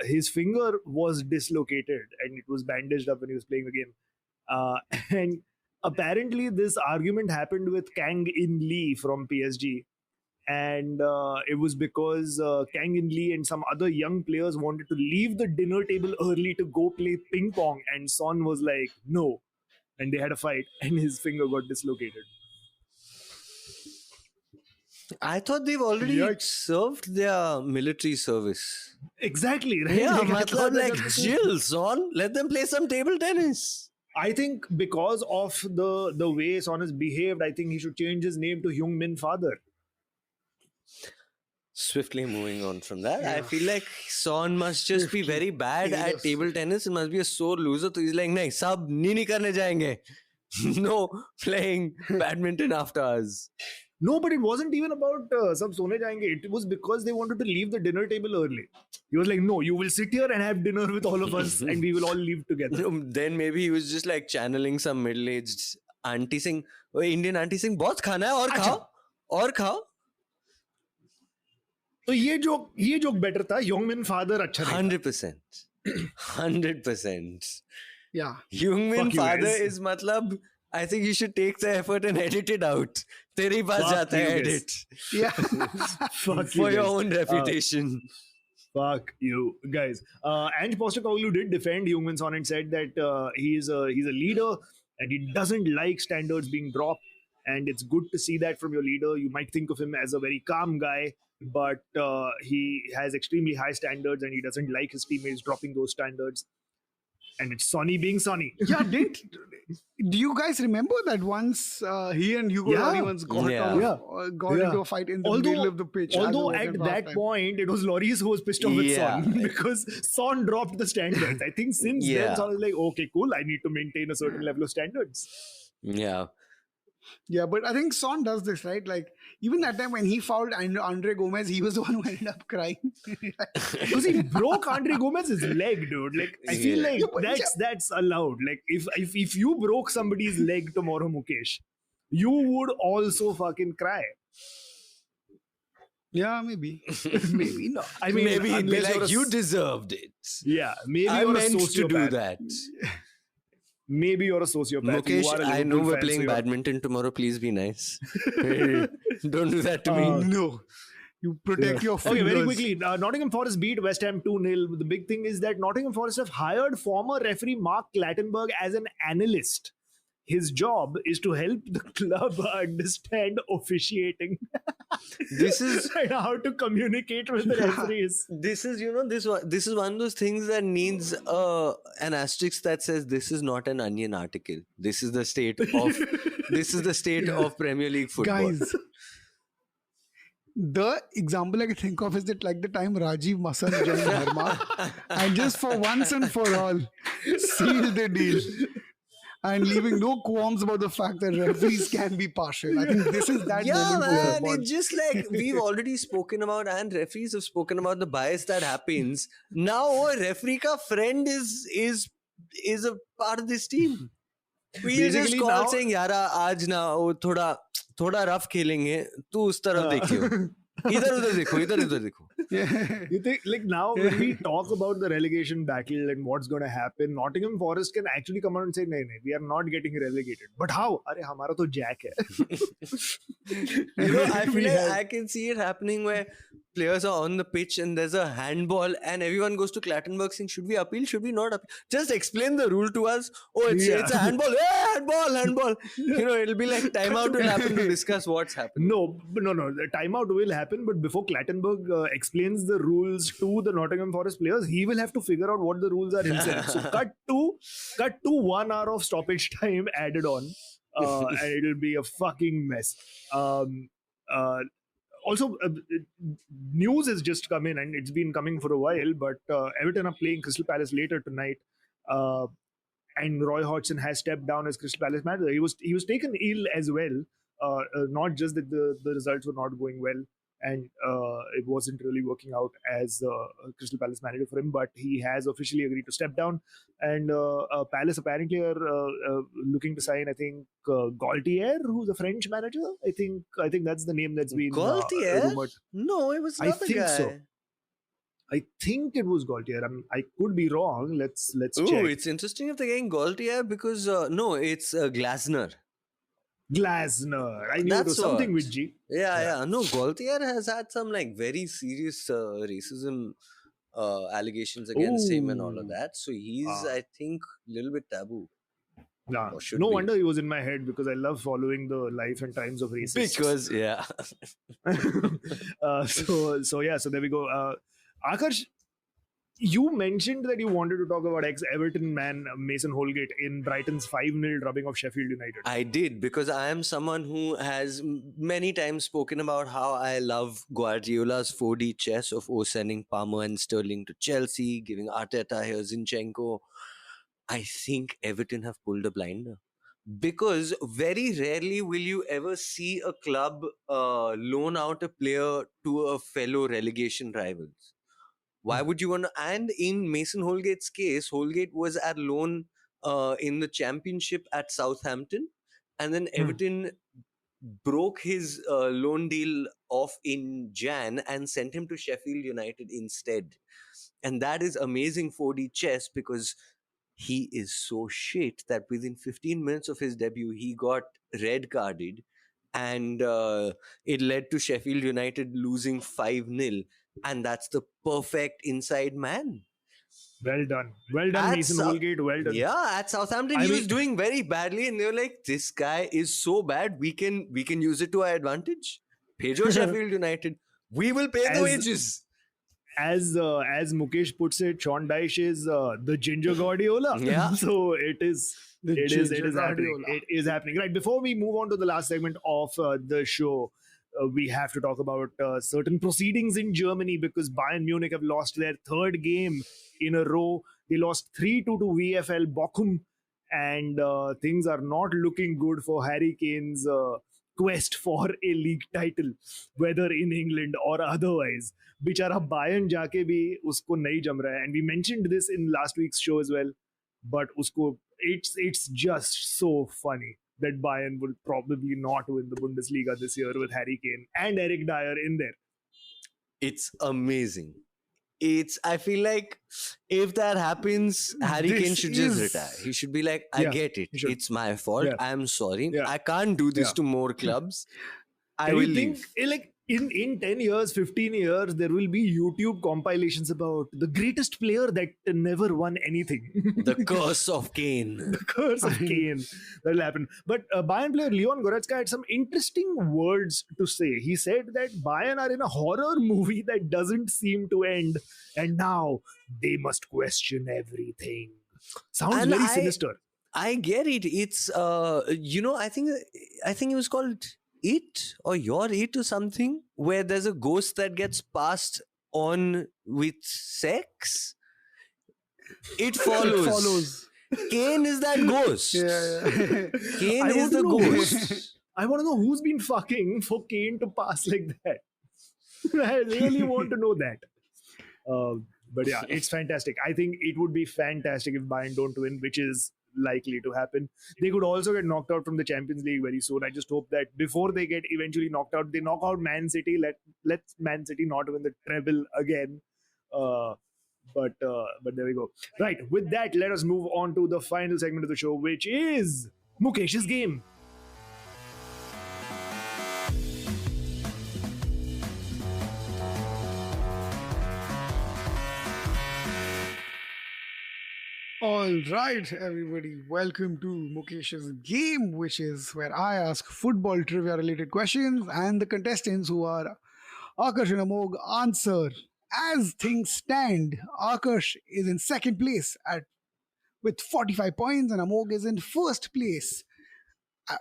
his finger was dislocated and it was bandaged up when he was playing the game. And apparently this argument happened with Kang In Lee from PSG, and it was because Kang In Lee and some other young players wanted to leave the dinner table early to go play ping pong, and Son was like, no, and they had a fight and his finger got dislocated. I thought they've already served their military service. Exactly, right? Yeah, like chill, Son. Let them play some table tennis. I think because of the way Son has behaved, I think he should change his name to Heung-min Father. Swiftly moving on from that, I feel like Son must just be very bad at table tennis and must be a sore loser. So he's like, nahi, sab nahi karne jayenge. No playing badminton after us. No, but it wasn't even about sab sone jayenge. It was because they wanted to leave the dinner table early. He was like, no, you will sit here and have dinner with all of us and we will all leave together. Then maybe he was just like channeling some middle-aged auntie saying, oh, Indian auntie saying, bahut khana hai aur khao. तो ये joke better था. Heung-min Father अच्छा नहीं था. 100%. Yeah. Heung-min Father is matlab, I think you should take the effort and edit it out. तेरे पास जाता है edit. Yeah. For your own reputation. Fuck you guys. Ange Postecoglou did defend Heung-min Son and said that he's a leader and he doesn't like standards being dropped. And it's good to see that from your leader. You might think of him as a very calm guy, but he has extremely high standards and he doesn't like his teammates dropping those standards. And it's Sonny being Sonny. Yeah, do you guys remember that once he and Hugo Lloris got into a fight in the middle of the pitch? Although at that point, it was Lloris who was pissed off with Son because Son dropped the standards. I think since then, Son was like, okay, cool, I need to maintain a certain level of standards. Yeah. Yeah, but I think Son does this, right? Like, even that time when he fouled Andre Gomez, he was the one who ended up crying. Because he broke Andre Gomez's leg, dude. Like, I feel like that's allowed. Like, if you broke somebody's leg tomorrow, Mukesh, you would also fucking cry. Yeah, maybe. Maybe not. I mean, maybe he'd be like, you deserved it. Yeah, maybe I you're meant a sociopath. to do that. Maybe you're a sociopath. Mukesh, I know we're playing badminton tomorrow. Please be nice. Don't do that to me. No. You protect your fingers. Okay, very quickly. Nottingham Forest beat West Ham 2-0. The big thing is that Nottingham Forest have hired former referee Mark Clattenburg as an analyst. His job is to help the club understand officiating. This is and how to communicate with the referees. This is, this is one of those things that needs an asterisk that says this is not an Onion article. This is the state of Premier League football. Guys, the example I can think of is that like the time Rajiv Masan joined Dharma and just for once and for all sealed the deal. And leaving no qualms about the fact that referees can be partial. I think this is that moment. Yeah, man. It's just like we've already spoken about, and referees have spoken about the bias that happens. Now, a referee ka friend is a part of this team. We just call saying, "Yara, aaj na wo thoda rough khelenge. Tu us taraf dekhiyo. Idhar dekho." You think like now when we talk about the relegation battle and what's going to happen, Nottingham Forest can actually come out and say, "No, we are not getting relegated." But how? Arey, hamara to Jack hai. I feel like I can see it happening where players are on the pitch and there's a handball and everyone goes to Clattenburg saying, should we appeal? Should we not appeal? Just explain the rule to us. Oh, it's a handball. Hey, handball. It'll be like timeout will happen to discuss what's happening. No. The timeout will happen, but before Clattenburg explains the rules to the Nottingham Forest players, he will have to figure out what the rules are himself. So cut to 1 hour of stoppage time added on. And it'll be a fucking mess. Also, news has just come in and it's been coming for a while, but Everton are playing Crystal Palace later tonight. And Roy Hodgson has stepped down as Crystal Palace manager. He was taken ill as well. Not just that the results were not going well and it wasn't really working out as Crystal Palace manager for him, but he has officially agreed to step down. And Palace apparently are looking to sign, I think, Galtier, who's a French manager. I think that's the name that's been rumored. No, it was another guy. So. I think it was Galtier. I could be wrong. Let's check. Oh, it's interesting if they're getting Galtier because no, it's Glasner. I knew it was something with G. Yeah. No, Galtier has had some like very serious racism allegations against him and all of that. So he's, I think, a little bit taboo. Nah, no wonder he was in my head because I love following the life and times of racists. Because, yeah. So there we go. Aakarsh, You mentioned that you wanted to talk about ex-Everton man Mason Holgate in Brighton's 5-0 drubbing of Sheffield United. I did, because I am someone who has many times spoken about how I love Guardiola's 4D chess of sending Palmer and Sterling to Chelsea, giving Arteta here Zinchenko. I think Everton have pulled a blinder. Because very rarely will you ever see a club loan out a player to a fellow relegation rivals. Why would you want to? And in Mason Holgate's case, Holgate was at loan in the championship at Southampton, and then Everton broke his loan deal off in Jan and sent him to Sheffield United instead. And that is amazing 4D chess, because he is so shit that within 15 minutes of his debut, he got red carded, and it led to Sheffield United losing 5-0. And that's the perfect inside man. Well done, Mason Holgate. Well done. Yeah, at Southampton, he was doing very badly, and they were like, "This guy is so bad. We can use it to our advantage. Bhejo Sheffield United. We will pay the wages." As Mukesh puts it, Sean Dyche is the Ginger Guardiola. Yeah. So it is happening. It is happening. Right. Before we move on to the last segment of the show, we have to talk about certain proceedings in Germany, because Bayern Munich have lost their third game in a row. They lost 3-2 to VfL Bochum, and things are not looking good for Harry Kane's quest for a league title, whether in England or otherwise. बेचारा Bayern जाके भी उसको नहीं जम रहा है, and we mentioned this in last week's show as well, but उसको it's just so funny that Bayern will probably not win the Bundesliga this year with Harry Kane and Eric Dyer in there. It's amazing. I feel like if that happens, Harry Kane should just retire. He should be like, I get it. It's my fault. I'm sorry. I can't do this to more clubs. I will leave. Like in 10 years, 15 years, there will be YouTube compilations about the greatest player that never won anything. The curse of Kane. The curse of Kane. That'll happen. But Bayern player Leon Goretzka had some interesting words to say. He said that Bayern are in a horror movie that doesn't seem to end, and now they must question everything. Sounds very sinister. I get it. It's I think it was called It or Your It or something, where there's a ghost that gets passed on with sex. It follows. Kane is that ghost. Kane is the ghost. I want to know who's been fucking for Kane to pass like that. I really want to know that. But yeah, it's fantastic. I think it would be fantastic if Bayern don't win, which is likely to happen. They could also get knocked out from the Champions League very soon. I just hope that before they get eventually knocked out, they knock out Man City. Let Man City not win the treble again. But there we go. Right, with that, let us move on to the final segment of the show, which is Mukesh's game. All right, everybody, welcome to Mukesh's game, which is where I ask football trivia related questions and the contestants, who are Aakarsh and Amogh, answer. As things stand, Aakarsh is in second place with 45 points, and Amogh is in first place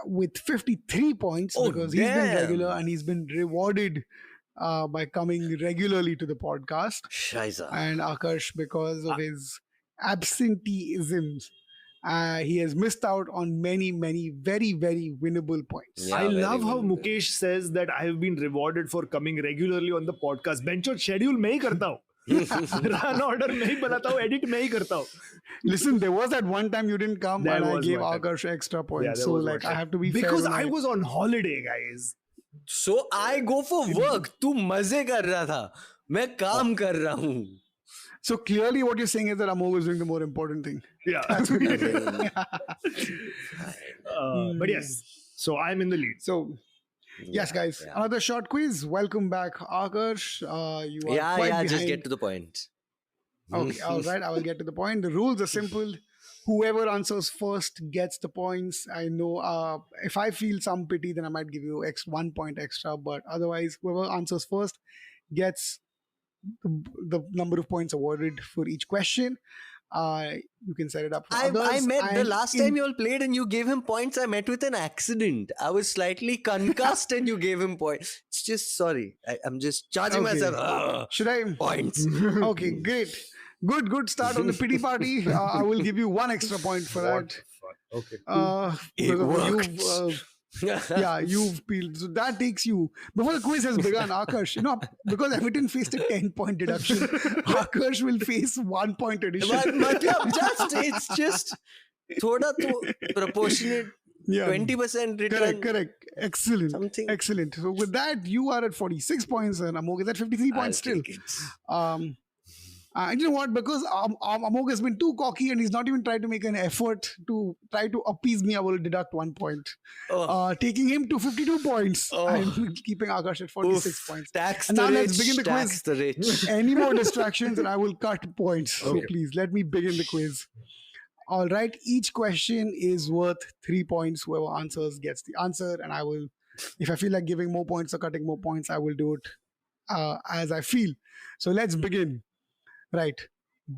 with 53 points, because he's been regular and he's been rewarded by coming regularly to the podcast. Scheiße. And Aakarsh, because of his absenteeisms, he has missed out on many very very winnable points. I love how Mukesh says that I have been rewarded for coming regularly on the podcast. Bencho schedule मैं ही करता हूँ, run order मैं ही बनाता हूँ, edit मैं ही करता हूँ. Listen, there was that one time you didn't come and I gave Aakarsh extra points. So like I have to be because fair. I was on holiday, guys. So I go for work. तू मजे कर रहा था, मैं काम कर रहा हूँ. So clearly what you're saying is that Amogh is doing the more important thing. Yeah. But yes, so I'm in the lead. So yes, guys, another short quiz. Welcome back, Aakarsh. You are quite behind. Just get to the point. Okay, all right, I will get to the point. The rules are simple. Whoever answers first gets the points. I know if I feel some pity, then I might give you 1 point extra. But otherwise, whoever answers first gets the number of points awarded for each question. You can set it up for I others. met the And last time you all played and you gave him points. I met with an accident. I was slightly concussed and you gave him points. It's just sorry. I'm just charging myself. Should I? Points? Okay, great. Good start on the pity party. I will give you 1 extra point for What that. the fuck? Okay. It Because worked. you've peeled. So that takes you before the quiz has begun, Aakarsh. Because Everton faced a 10-point deduction, Aakarsh will face 1 point addition. It's just thoda to proportionate. 20% return. Correct. Excellent. Something. Excellent. So with that, you are at 46 points and Amogh is at 53 points still. And you know what? Because Amogh has been too cocky and he's not even tried to make an effort to try to appease me, I will deduct 1 point. Taking him to 52 points and keeping Aakarsh at 46 points. Tax And the now rich. let's begin the Tax quiz. the rich. Any more distractions and I will cut points. So please let me begin the quiz. All right. Each question is worth 3 points. Whoever answers gets the answer. And I will, if I feel like giving more points or cutting more points, I will do it as I feel. So let's begin. Right.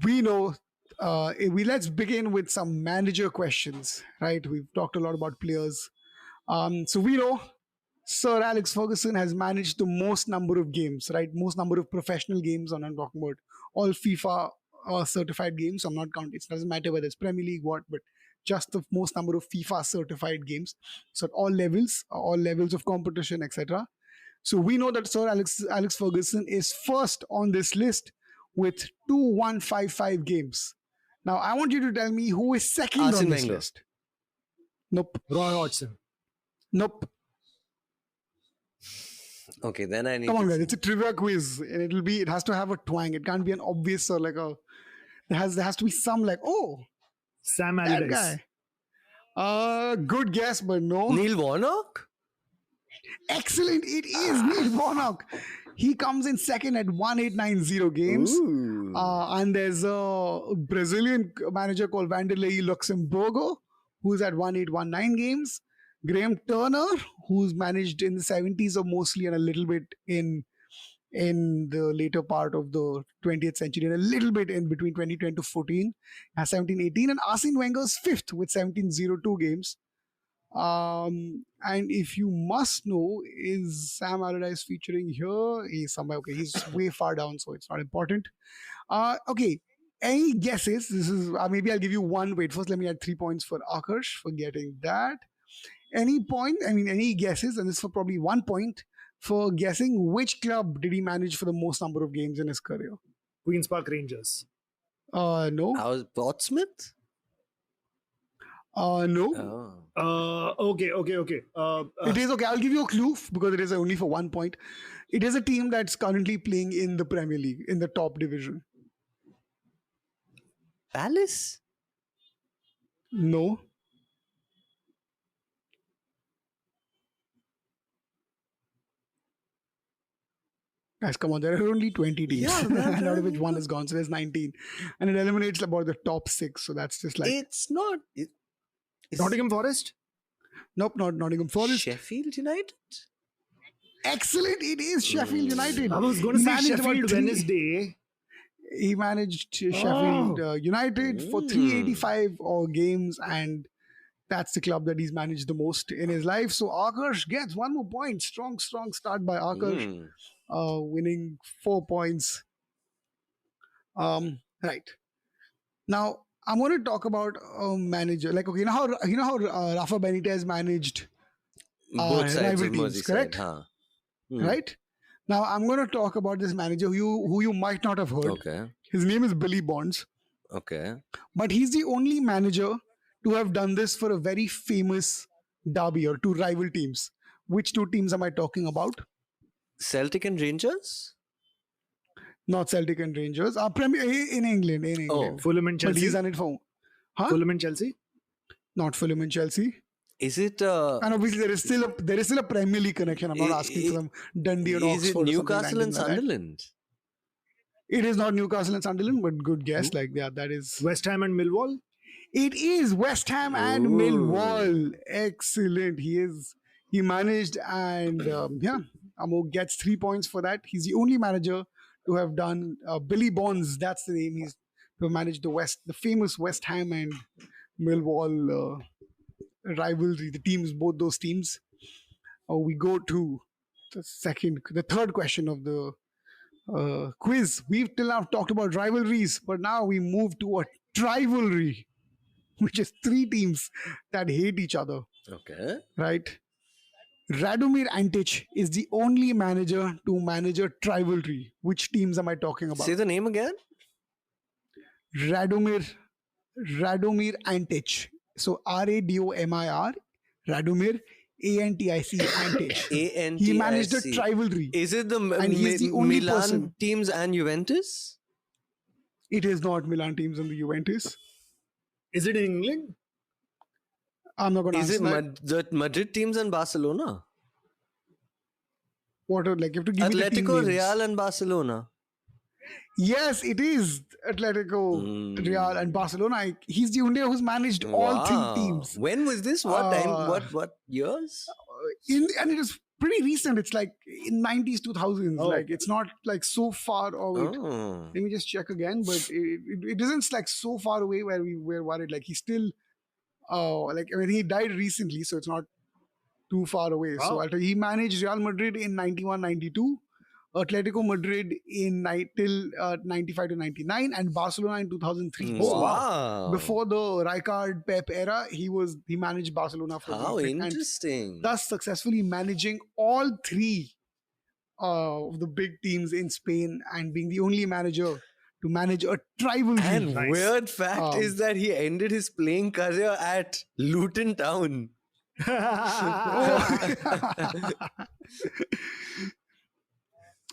We know, let's begin with some manager questions, right? We've talked a lot about players. So we know Sir Alex Ferguson has managed the most number of games, right? Most number of professional games, and I'm talking about all FIFA certified games. I'm not counting. It doesn't matter whether it's Premier League, but just the most number of FIFA certified games. So at all levels of competition, etc. So we know that Sir Alex Ferguson is first on this list with 2155 games. Now, I want you to tell me who is second on this list. Nope. Roy Hodgson. Nope. Okay, then I need. Come on, guys. It's a trivia quiz, and it has to have a twang. It can't be an obvious or like a. There has to be some like, oh, Sam that Allardyce. guy. Good guess, but no. Neil Warnock? Excellent. It is Neil Warnock. He comes in second at 1890 games. And there's a Brazilian manager called Vanderlei Luxemburgo, who's at 1819 games. Graham Turner, who's managed in the 70s or mostly and a little bit in the later part of the 20th century and a little bit in between 2010 to 14, has 1718. And Arsene Wenger's fifth with 1702 games. And if you must know, is Sam Allardyce featuring here? He's somewhere. Okay, he's way far down, so it's not important. Okay, any guesses? This is maybe I'll give you one. Wait, first let me add 3 points for Aakarsh for getting that. Any guesses? And this is for probably 1 point for guessing which club did he manage for the most number of games in his career? Queen's Park Rangers. No. I was Portsmouth? No. Okay. It is okay. I'll give you a clue because it is only for 1 point. It is a team that's currently playing in the Premier League in the top division. Palace? No. Guys, come on. There are only 20 teams. And out of which one is gone. So there's 19. And it eliminates about the top 6. So that's just like... It's not... Nottingham Forest? Nope, not Nottingham Forest. Sheffield United? Excellent. It is Sheffield United. I was going to say Sheffield Wednesday. He managed Sheffield United for 385 games, and that's the club that he's managed the most in his life. So Aakarsh gets 1 more point. Strong start by Aakarsh, winning 4 points. Right. Now, I'm going to talk about a manager. Like, okay, you know how Rafa Benitez managed both sides of teams, correct? Right? Now, I'm going to talk about this manager who you might not have heard. Okay. His name is Billy Bonds. Okay. But he's the only manager to have done this for a very famous derby or 2 rival teams. Which 2 teams am I talking about? Celtic and Rangers? Not Celtic and Rangers. Premier in England. Fulham and Chelsea. But he's done it for... Huh? Fulham and Chelsea? Not Fulham and Chelsea. Is it... and obviously there is still a Premier League connection. I'm not asking for some Dundee or Oxford. Is it Newcastle and Sunderland? It is not Newcastle and Sunderland, but good guess. Like, yeah, that is... West Ham and Millwall? It is West Ham and Millwall. Excellent. He managed and Amogh gets 3 points for that. He's the only manager to have done Billy Bonds. That's the name. He's to have managed the famous West Ham and Millwall rivalry. Both those teams. We go to the third question of the quiz. We've till now talked about rivalries, but now we move to a trivalry, which is three teams that hate each other. Okay. Right? Radomir Antic is the only manager to manage a trivalry. Which teams am I talking about? Say the name again. Radomir Antic. So Radomir, Radomir Antic, Antic. He managed a trivalry. Is it the he's the only Milan person. teams and Juventus? It is not Milan teams and the Juventus. Is it in England? I'm not going to answer the Madrid teams and Barcelona? What? Like you have to give me the team Atletico, names. Real and Barcelona. Yes, it is Atletico, Real and Barcelona. He's the only one who's managed all three teams. When was this? What time? What years? And it is pretty recent. It's like in 90s, 2000s. Oh. Like it's not like so far away. Let me just check again. But it isn't like so far away where we were worried. Like he's still, he died recently, so it's not too far away. Wow. So he managed Real Madrid in 91-92. Atletico Madrid till 95 to 99 and Barcelona in 2003. So Wow. before the Rijkaard Pep era, he managed Barcelona for How a bit, interesting. and thus successfully managing all three of the big teams in Spain and being the only manager to manage a trivalry. And Nice. weird fact is that he ended his playing career at Luton Town.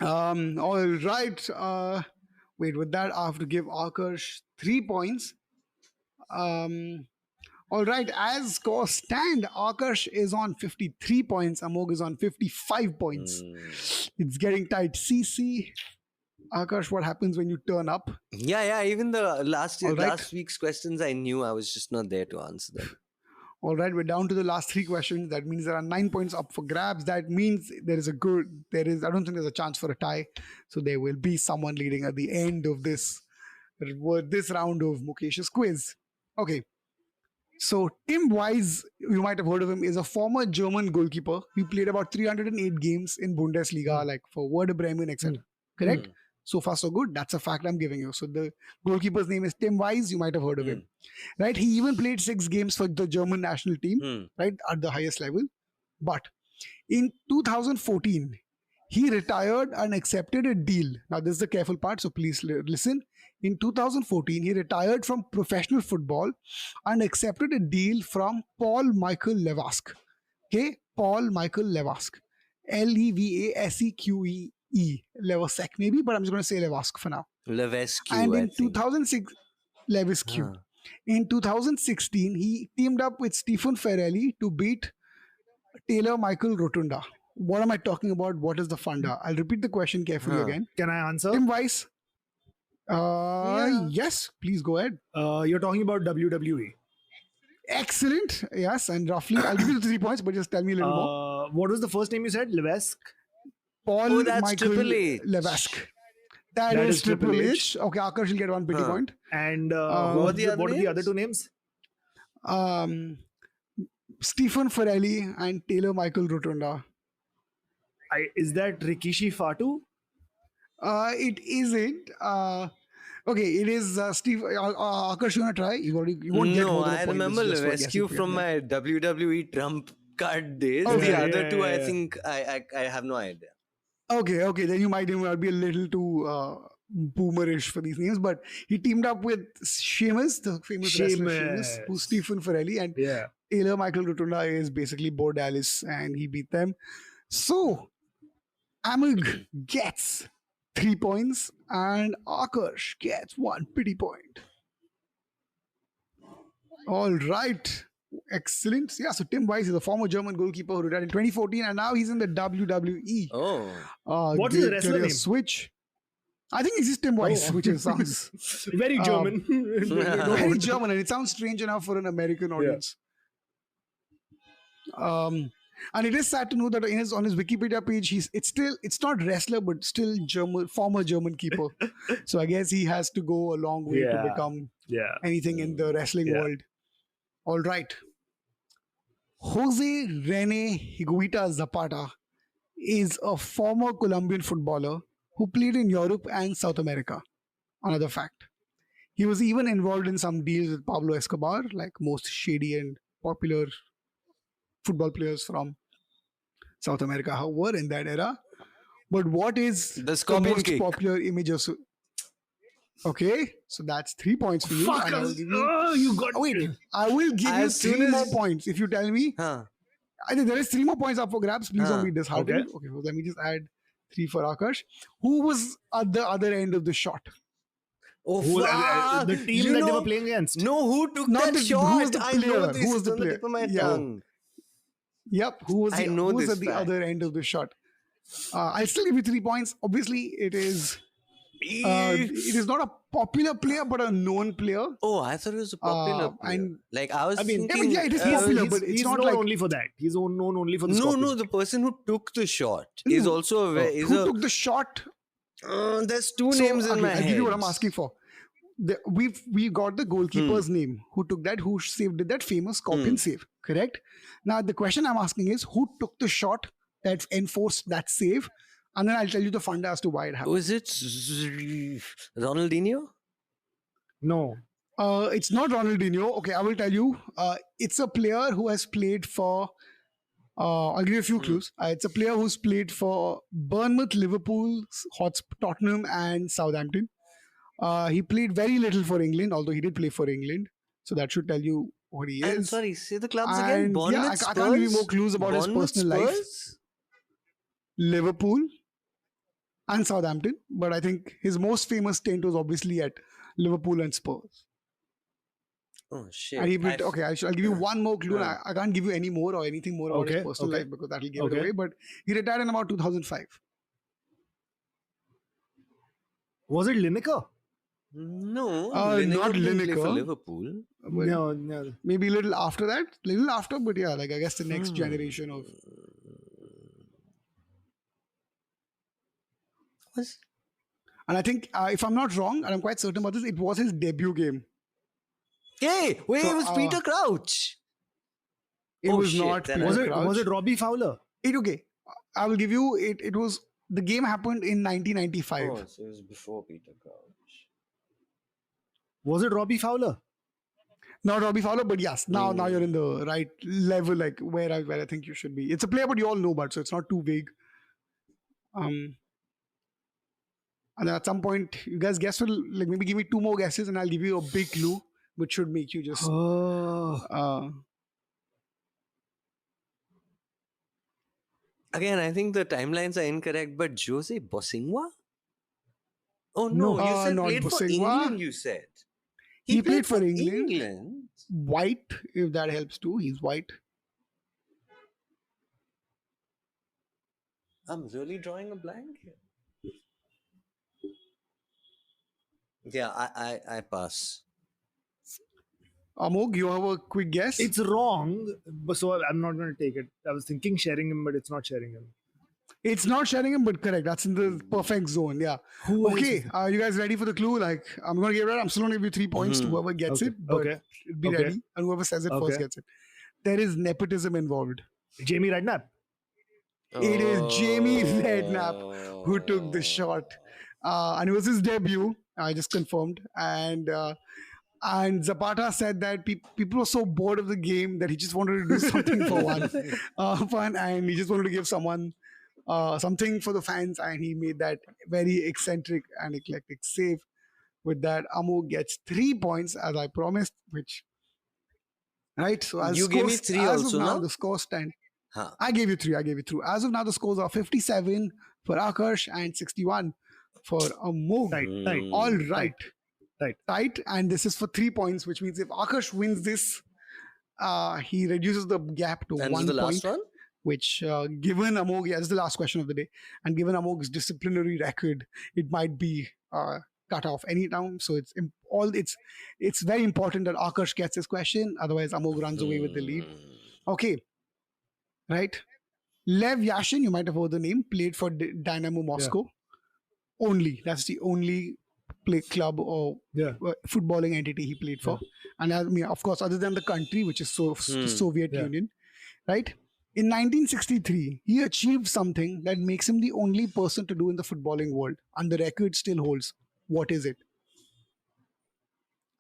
All right. Wait, with that, I have to give Aakarsh 3 points. All right, as scores stand, Aakarsh is on 53 points. Amogh is on 55 points. It's getting tight. CC. Aakarsh, what happens when you turn up? Yeah. Even the last right. week's questions, I knew I was just not there to answer them. All right, we're down to the last 3 questions. That means there are 9 points up for grabs. That means I don't think there's a chance for a tie. So there will be someone leading at the end of this round of Mukesh's quiz. Okay. So Tim Weiss, you might have heard of him, is a former German goalkeeper. He played about 308 games in Bundesliga, like for Werder Bremen, etc. Correct? So far, so good. That's a fact I'm giving you. So the goalkeeper's name is Tim Weiss. You might have heard of him. Right? He even played 6 games for the German national team, right, at the highest level. But in 2014, he retired and accepted a deal. Now, this is the careful part, so please listen. In 2014, he retired from professional football and accepted a deal from Paul Michael Levasque. Okay? Paul Michael Levasque. Levaseque. Levasque maybe, but I'm just going to say Levasque for now. Levesque. And in 2006, Levesque. In 2016, he teamed up with Stephen Ferrelli to beat Taylor Michael Rotunda. What am I talking about? What is the funda? I'll repeat the question carefully again. Can I answer? Tim Weiss. Yes, please go ahead. You're talking about WWE. Excellent. Yes, and roughly, I'll give you the 3 points, but just tell me a little more. What was the first name you said? Levesque? Paul that's Michael Triple H. Levesque. That is Triple H. Okay, Aakarsh will get 1 pity point. And what are the other 2 names? Stephen Ferrelli and Taylor Michael Rotunda. Is that Rikishi Fatu? It isn't. Okay, it is Steve. Aakarsh, you want to try? You won't get more than a I point. remember This is just for Rescue guessing. from my WWE Trump card days. Okay, The other yeah, two, I yeah. think I have no idea. Okay, then you might be a little too boomerish for these names, but he teamed up with Sheamus, the famous wrestler Sheamus, who's Stephen Ferrelli, and Yeah. Taylor Michael Rotunda is basically Bo Dallas, and he beat them. So, Amogh gets 3 points, and Aakarsh gets 1 pity point. All right. Excellent. Yeah, so Tim Weiss is a former German goalkeeper who retired in 2014, and now he's in the WWE. Oh. What's his Great wrestler career name? switch. I think it's just Tim Weiss, which is, sounds Very German. very German, and it sounds strange enough for an American audience. And it is sad to know that on his Wikipedia page, it's not wrestler, but still former German keeper. So I guess he has to go a long way to become anything in the wrestling world. All right. Jose Rene Higuita Zapata is a former Colombian footballer who played in Europe and South America. Another fact. He was even involved in some deals with Pablo Escobar, like most shady and popular football players from South America were in that era. But what is the most popular image of... Okay, so that's 3 points for you. Fuck, and I will give you... you got... Wait, I will give you 3 more points if you tell me. I think there is 3 more points up for grabs. Please don't be disheartened. Okay, so let me just add 3 for Aakarsh. Who was at the other end of the shot? Oh, the team that they were playing against. No, who took that shot? Who was the player? I know this. Who was the player? Tip of my tongue. Yep. Who was at the other end of the shot? I'll still give you 3 points. Obviously, it is not a popular player, but a known player. Oh, I thought it was a popular player. Like I was thinking, it is popular, but it's not known only for that. He's known only for the No, the person who took the shot is also who took the shot. There's 2 names in my head. I'll give you what I'm asking for. We got the goalkeeper's name who took that, who did that famous Scorpion save, correct? Now the question I'm asking is who took the shot that enforced that save, and then I'll tell you the funda as to why it happened. Was it Ronaldinho? No. It's not Ronaldinho. Okay, I will tell you. It's a player who has played for... I'll give you a few clues. It's a player who's played for Bournemouth, Liverpool, Tottenham and Southampton. He played very little for England, although he did play for England. So that should tell you what he is. Sorry, say the clubs again. Bournemouth, I can't give you more clues about his personal life. Liverpool and Southampton. But I think his most famous stint was obviously at Liverpool and Spurs. Oh shit! And he played, I'll give you one more clue. I can't give you any more or anything more about his personal life because that will give it away. But he retired in about 2005. Was it Lineker? No, not Lineker. For Liverpool. No. Maybe a little after that. But yeah, like I guess the next generation of... And I think, if I'm not wrong, and I'm quite certain about this, it was his debut game. Hey, wait, it was Peter Crouch. It was not Peter Crouch. Was it Robbie Fowler? I will give you, it was, the game happened in 1995. Oh, so it was before Peter Crouch. Was it Robbie Fowler? Not Robbie Fowler, but yes, now you're in the right level, like where I think you should be. It's a player, but you all know about, so it's not too vague. And at some point, you guys guess, like maybe give me 2 more guesses, and I'll give you a big clue, which should make you just. Again, I think the timelines are incorrect, but Jose Bosingwa? Oh no, you said played Bosingwa. For England, you said. He played for England. White, if that helps too. He's white. I'm really drawing a blank here. Yeah, I pass. Amogh, you have a quick guess? It's wrong, so I'm not going to take it. I was thinking Sheringham, but it's not Sheringham. It's not Sheringham, but correct. That's in the perfect zone. Yeah. Okay. Are you guys ready for the clue? Like, I'm going to give it. I'm still going to give you 3 points to whoever gets it. But be ready. And whoever says it first gets it. There is nepotism involved. Jamie Redknapp. It is Jamie Redknapp who took the shot. And it was his debut. I just confirmed. And Zapata said that people were so bored of the game that he just wanted to do something for fun. And he just wanted to give someone something for the fans, and he made that very eccentric and eclectic save. With that, Amogh gets 3 points as I promised. So as you gave me 3 also. Now the score stand. I gave you 3. As of now, the scores are 57 for Aakarsh and 61 for Amogh. Tight. All right. Tight. And this is for 3 points, which means if Aakarsh wins this, he reduces the gap to 1 point. And the last one? Which, given Amogh, this is the last question of the day, and given Amogh's disciplinary record, it might be cut off any time. So it's very important that Aakarsh gets this question. Otherwise, Amogh runs away with the lead. Okay. right? Lev Yashin, you might have heard the name, played for Dynamo Moscow. Only. That's the only club or footballing entity he played for. And I mean, of course, other than the country, which is the Soviet Union, right? In 1963, he achieved something that makes him the only person to do in the footballing world, and the record still holds. What is it?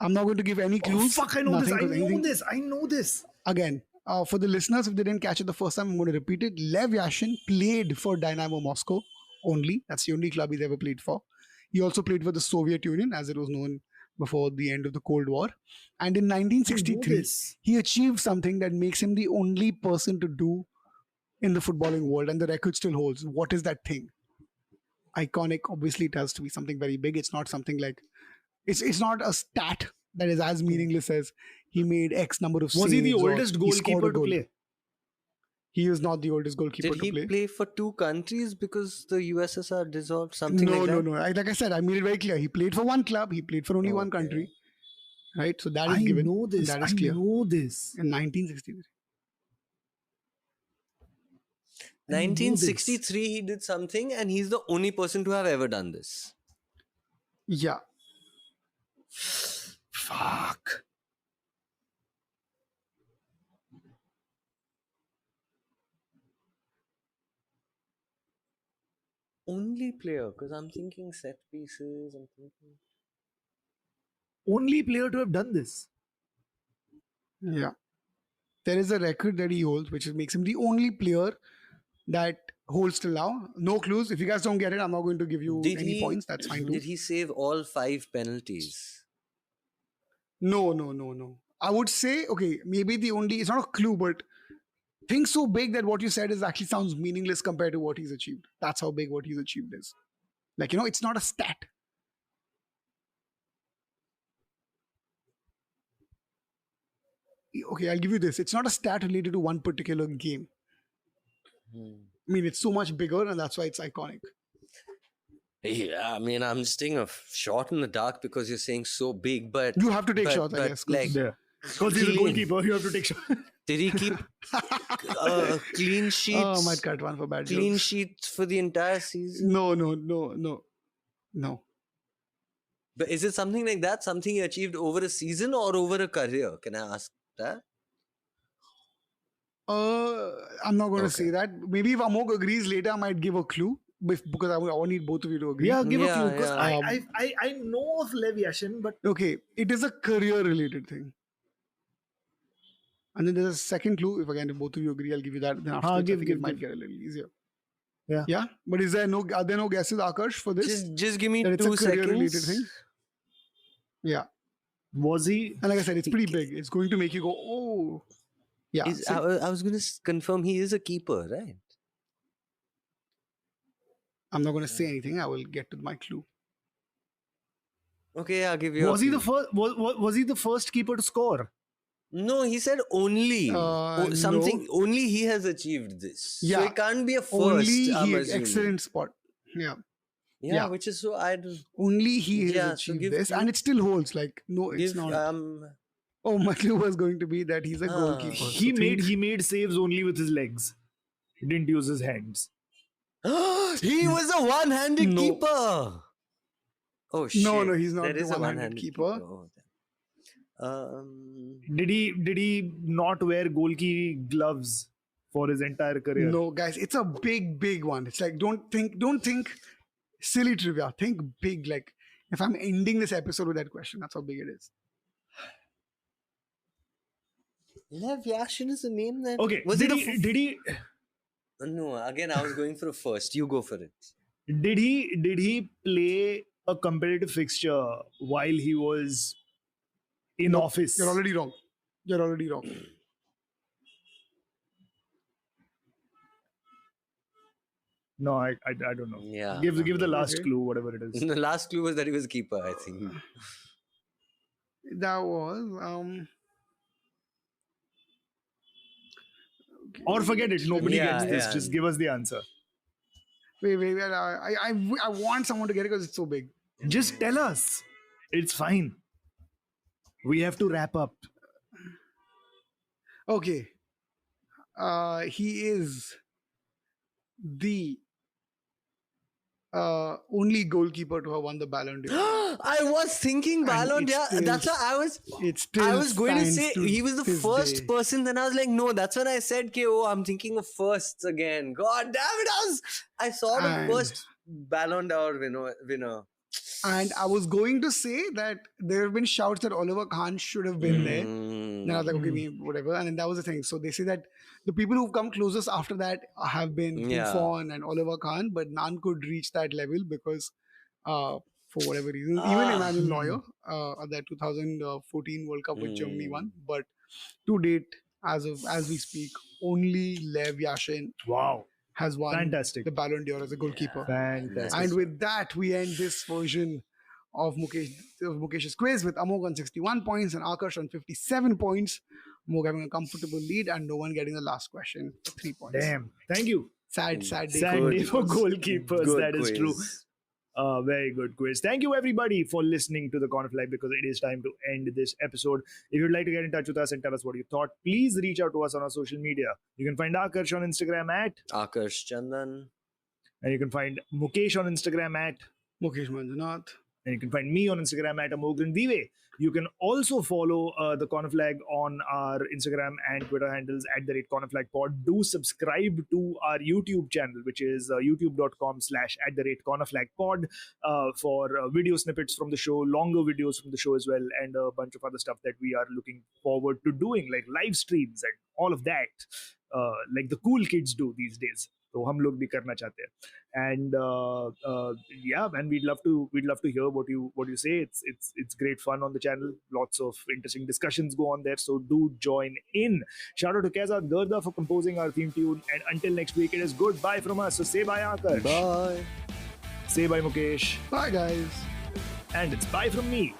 I'm not going to give any clues. Oh, fuck, I know this. I know this. Again, for the listeners, if they didn't catch it the first time, I'm going to repeat it. Lev Yashin played for Dynamo Moscow only. That's the only club he's ever played for. He also played for the Soviet Union, as it was known before the end of the Cold War. And in 1963, he achieved something that makes him the only person to do in the footballing world, and the record still holds. What is that thing? Iconic. Obviously, it has to be something very big. It's not something like... It's not a stat that is as meaningless as he made X number of saves. Was he the oldest goalkeeper to play? He is not the oldest goalkeeper to play. Did he play for two countries because the USSR dissolved? Something like that? No. Like I said, I made it very clear. He played for one club. He played for only one country. Right? So that is given. I know this. That is clear. I know this. In 1963. 1963, he did something, and he's the only person to have ever done this. Yeah. Fuck. Only player, because I'm thinking set pieces. I'm thinking only player to have done this. Yeah. There is a record that he holds, which makes him the only player that holds till now. No clues. If you guys don't get it, I'm not going to give you any points. That's fine too. Did he save all 5 penalties? No. I would say, okay, maybe it's not a clue, but think so big that what you said is actually sounds meaningless compared to what he's achieved. That's how big what he's achieved is. Like, it's not a stat. Okay, I'll give you this. It's not a stat related to one particular game. I mean, it's so much bigger, and that's why it's iconic. Yeah, I mean, I'm just taking a shot in the dark because you're saying so big, but... You have to take shots, I guess. Because he's a goalkeeper, you have to take shots. Did he keep clean sheets? Oh, I might cut one for bad clean jokes. sheets for the entire season? No. But is it something like that? Something he achieved over a season or over a career? Can I ask that? I'm not going to say that. Maybe if Amogh agrees later, I might give a clue. Because I want need both of you to agree. Yeah, give a clue. Because I know of Lev Yashin, but... Okay, it is a career-related thing. And then there's a second clue. If both of you agree, I'll give you that. Then after it might get a little easier. Yeah. But are there no guesses, Aakarsh, for this? Just give me that 2 it's a career-related seconds. thing? Yeah. Was he? And like I said, it's pretty big. It's going to make you go, oh. Yeah. I was going to confirm he is a keeper, right? I'm not going to say anything. I will get to my clue. Okay, I'll give you. Was he the first? Was he the first keeper to score? No, he said only something. No. Only he has achieved this. Yeah. So it can't be a first. Only I'm he assuming. excellent spot. Yeah. Which is so I don't. Only he has achieved this, and it still holds. Like it's not. Oh, my clue was going to be that he's a goalkeeper. He made saves only with his legs. He didn't use his hands. He was a one-handed keeper. Oh shit! No, he's not. There is a one-handed keeper. Did he not wear goalkeeping gloves for his entire career? No, guys, it's a big one. It's like don't think silly trivia. Think big. Like if I'm ending this episode with that question, that's how big it is. Lev Yashin is a name that. Okay. Did he? No, again, I was going for a first. You go for it. Did he play a competitive fixture while he was in office? You're already wrong. No, I don't know. Yeah. Give the last clue, whatever it is. The last clue was that he was a keeper, I think. That was Or forget it. Nobody gets this. Just give us the answer. Wait. I want someone to get it because it's so big. Just tell us. It's fine. We have to wrap up. Okay. he is the only goalkeeper to have won the Ballon d'Or. I was thinking Ballon d'Or. That's why I was going to say he was the first person. Then I was like, no, that's when I said, I'm thinking of firsts again. God damn it. I saw the first Ballon d'Or winner. And I was going to say that there have been shouts that Oliver Kahn should have been there. Then I was like, okay, whatever. And then that was the thing. So they say that the people who've come closest after that have been Buffon and Oliver Kahn, but none could reach that level because for whatever reason, even Emmanuel Neuer at that 2014 World Cup which Germany won. But to date, as we speak, only Lev Yashin has won the Ballon d'Or as a goalkeeper. Fantastic. And with that, we end this version of Mukesh's quiz with Amogh on 61 points and Aakarsh on 57 points. Amogh having a comfortable lead and no one getting the last question for 3 points. Damn. Thank you. Sad day. Sad day for goalkeepers. Good that is quiz. true. Very good quiz. Thank you everybody for listening to the Corner Flag, because it is time to end this episode. If you'd like to get in touch with us and tell us what you thought, please reach out to us on our social media. You can find Aakarsh on Instagram at Aakarsh Chandan. And you can find Mukesh on Instagram at Mukesh Manjunath. And you can find me on Instagram at Amogh Dive. You can also follow the Corner Flag on our Instagram and Twitter handles at @CornerFlagPod. Do subscribe to our YouTube channel, which is youtube.com/@CornerFlagPod for video snippets from the show, longer videos from the show as well, and a bunch of other stuff that we are looking forward to doing, like live streams and all of that, like the cool kids do these days. तो हम लोग भी करना चाहते हैं, and and we'd love to hear what you say. It's great fun on the channel. Lots of interesting discussions go on there, so do join in. Shout out to Keza Garda for composing our theme tune, and until next week, it is goodbye from us. So say bye, Aakarsh. Bye. Say bye, Mukesh. Bye, guys. And it's bye from me.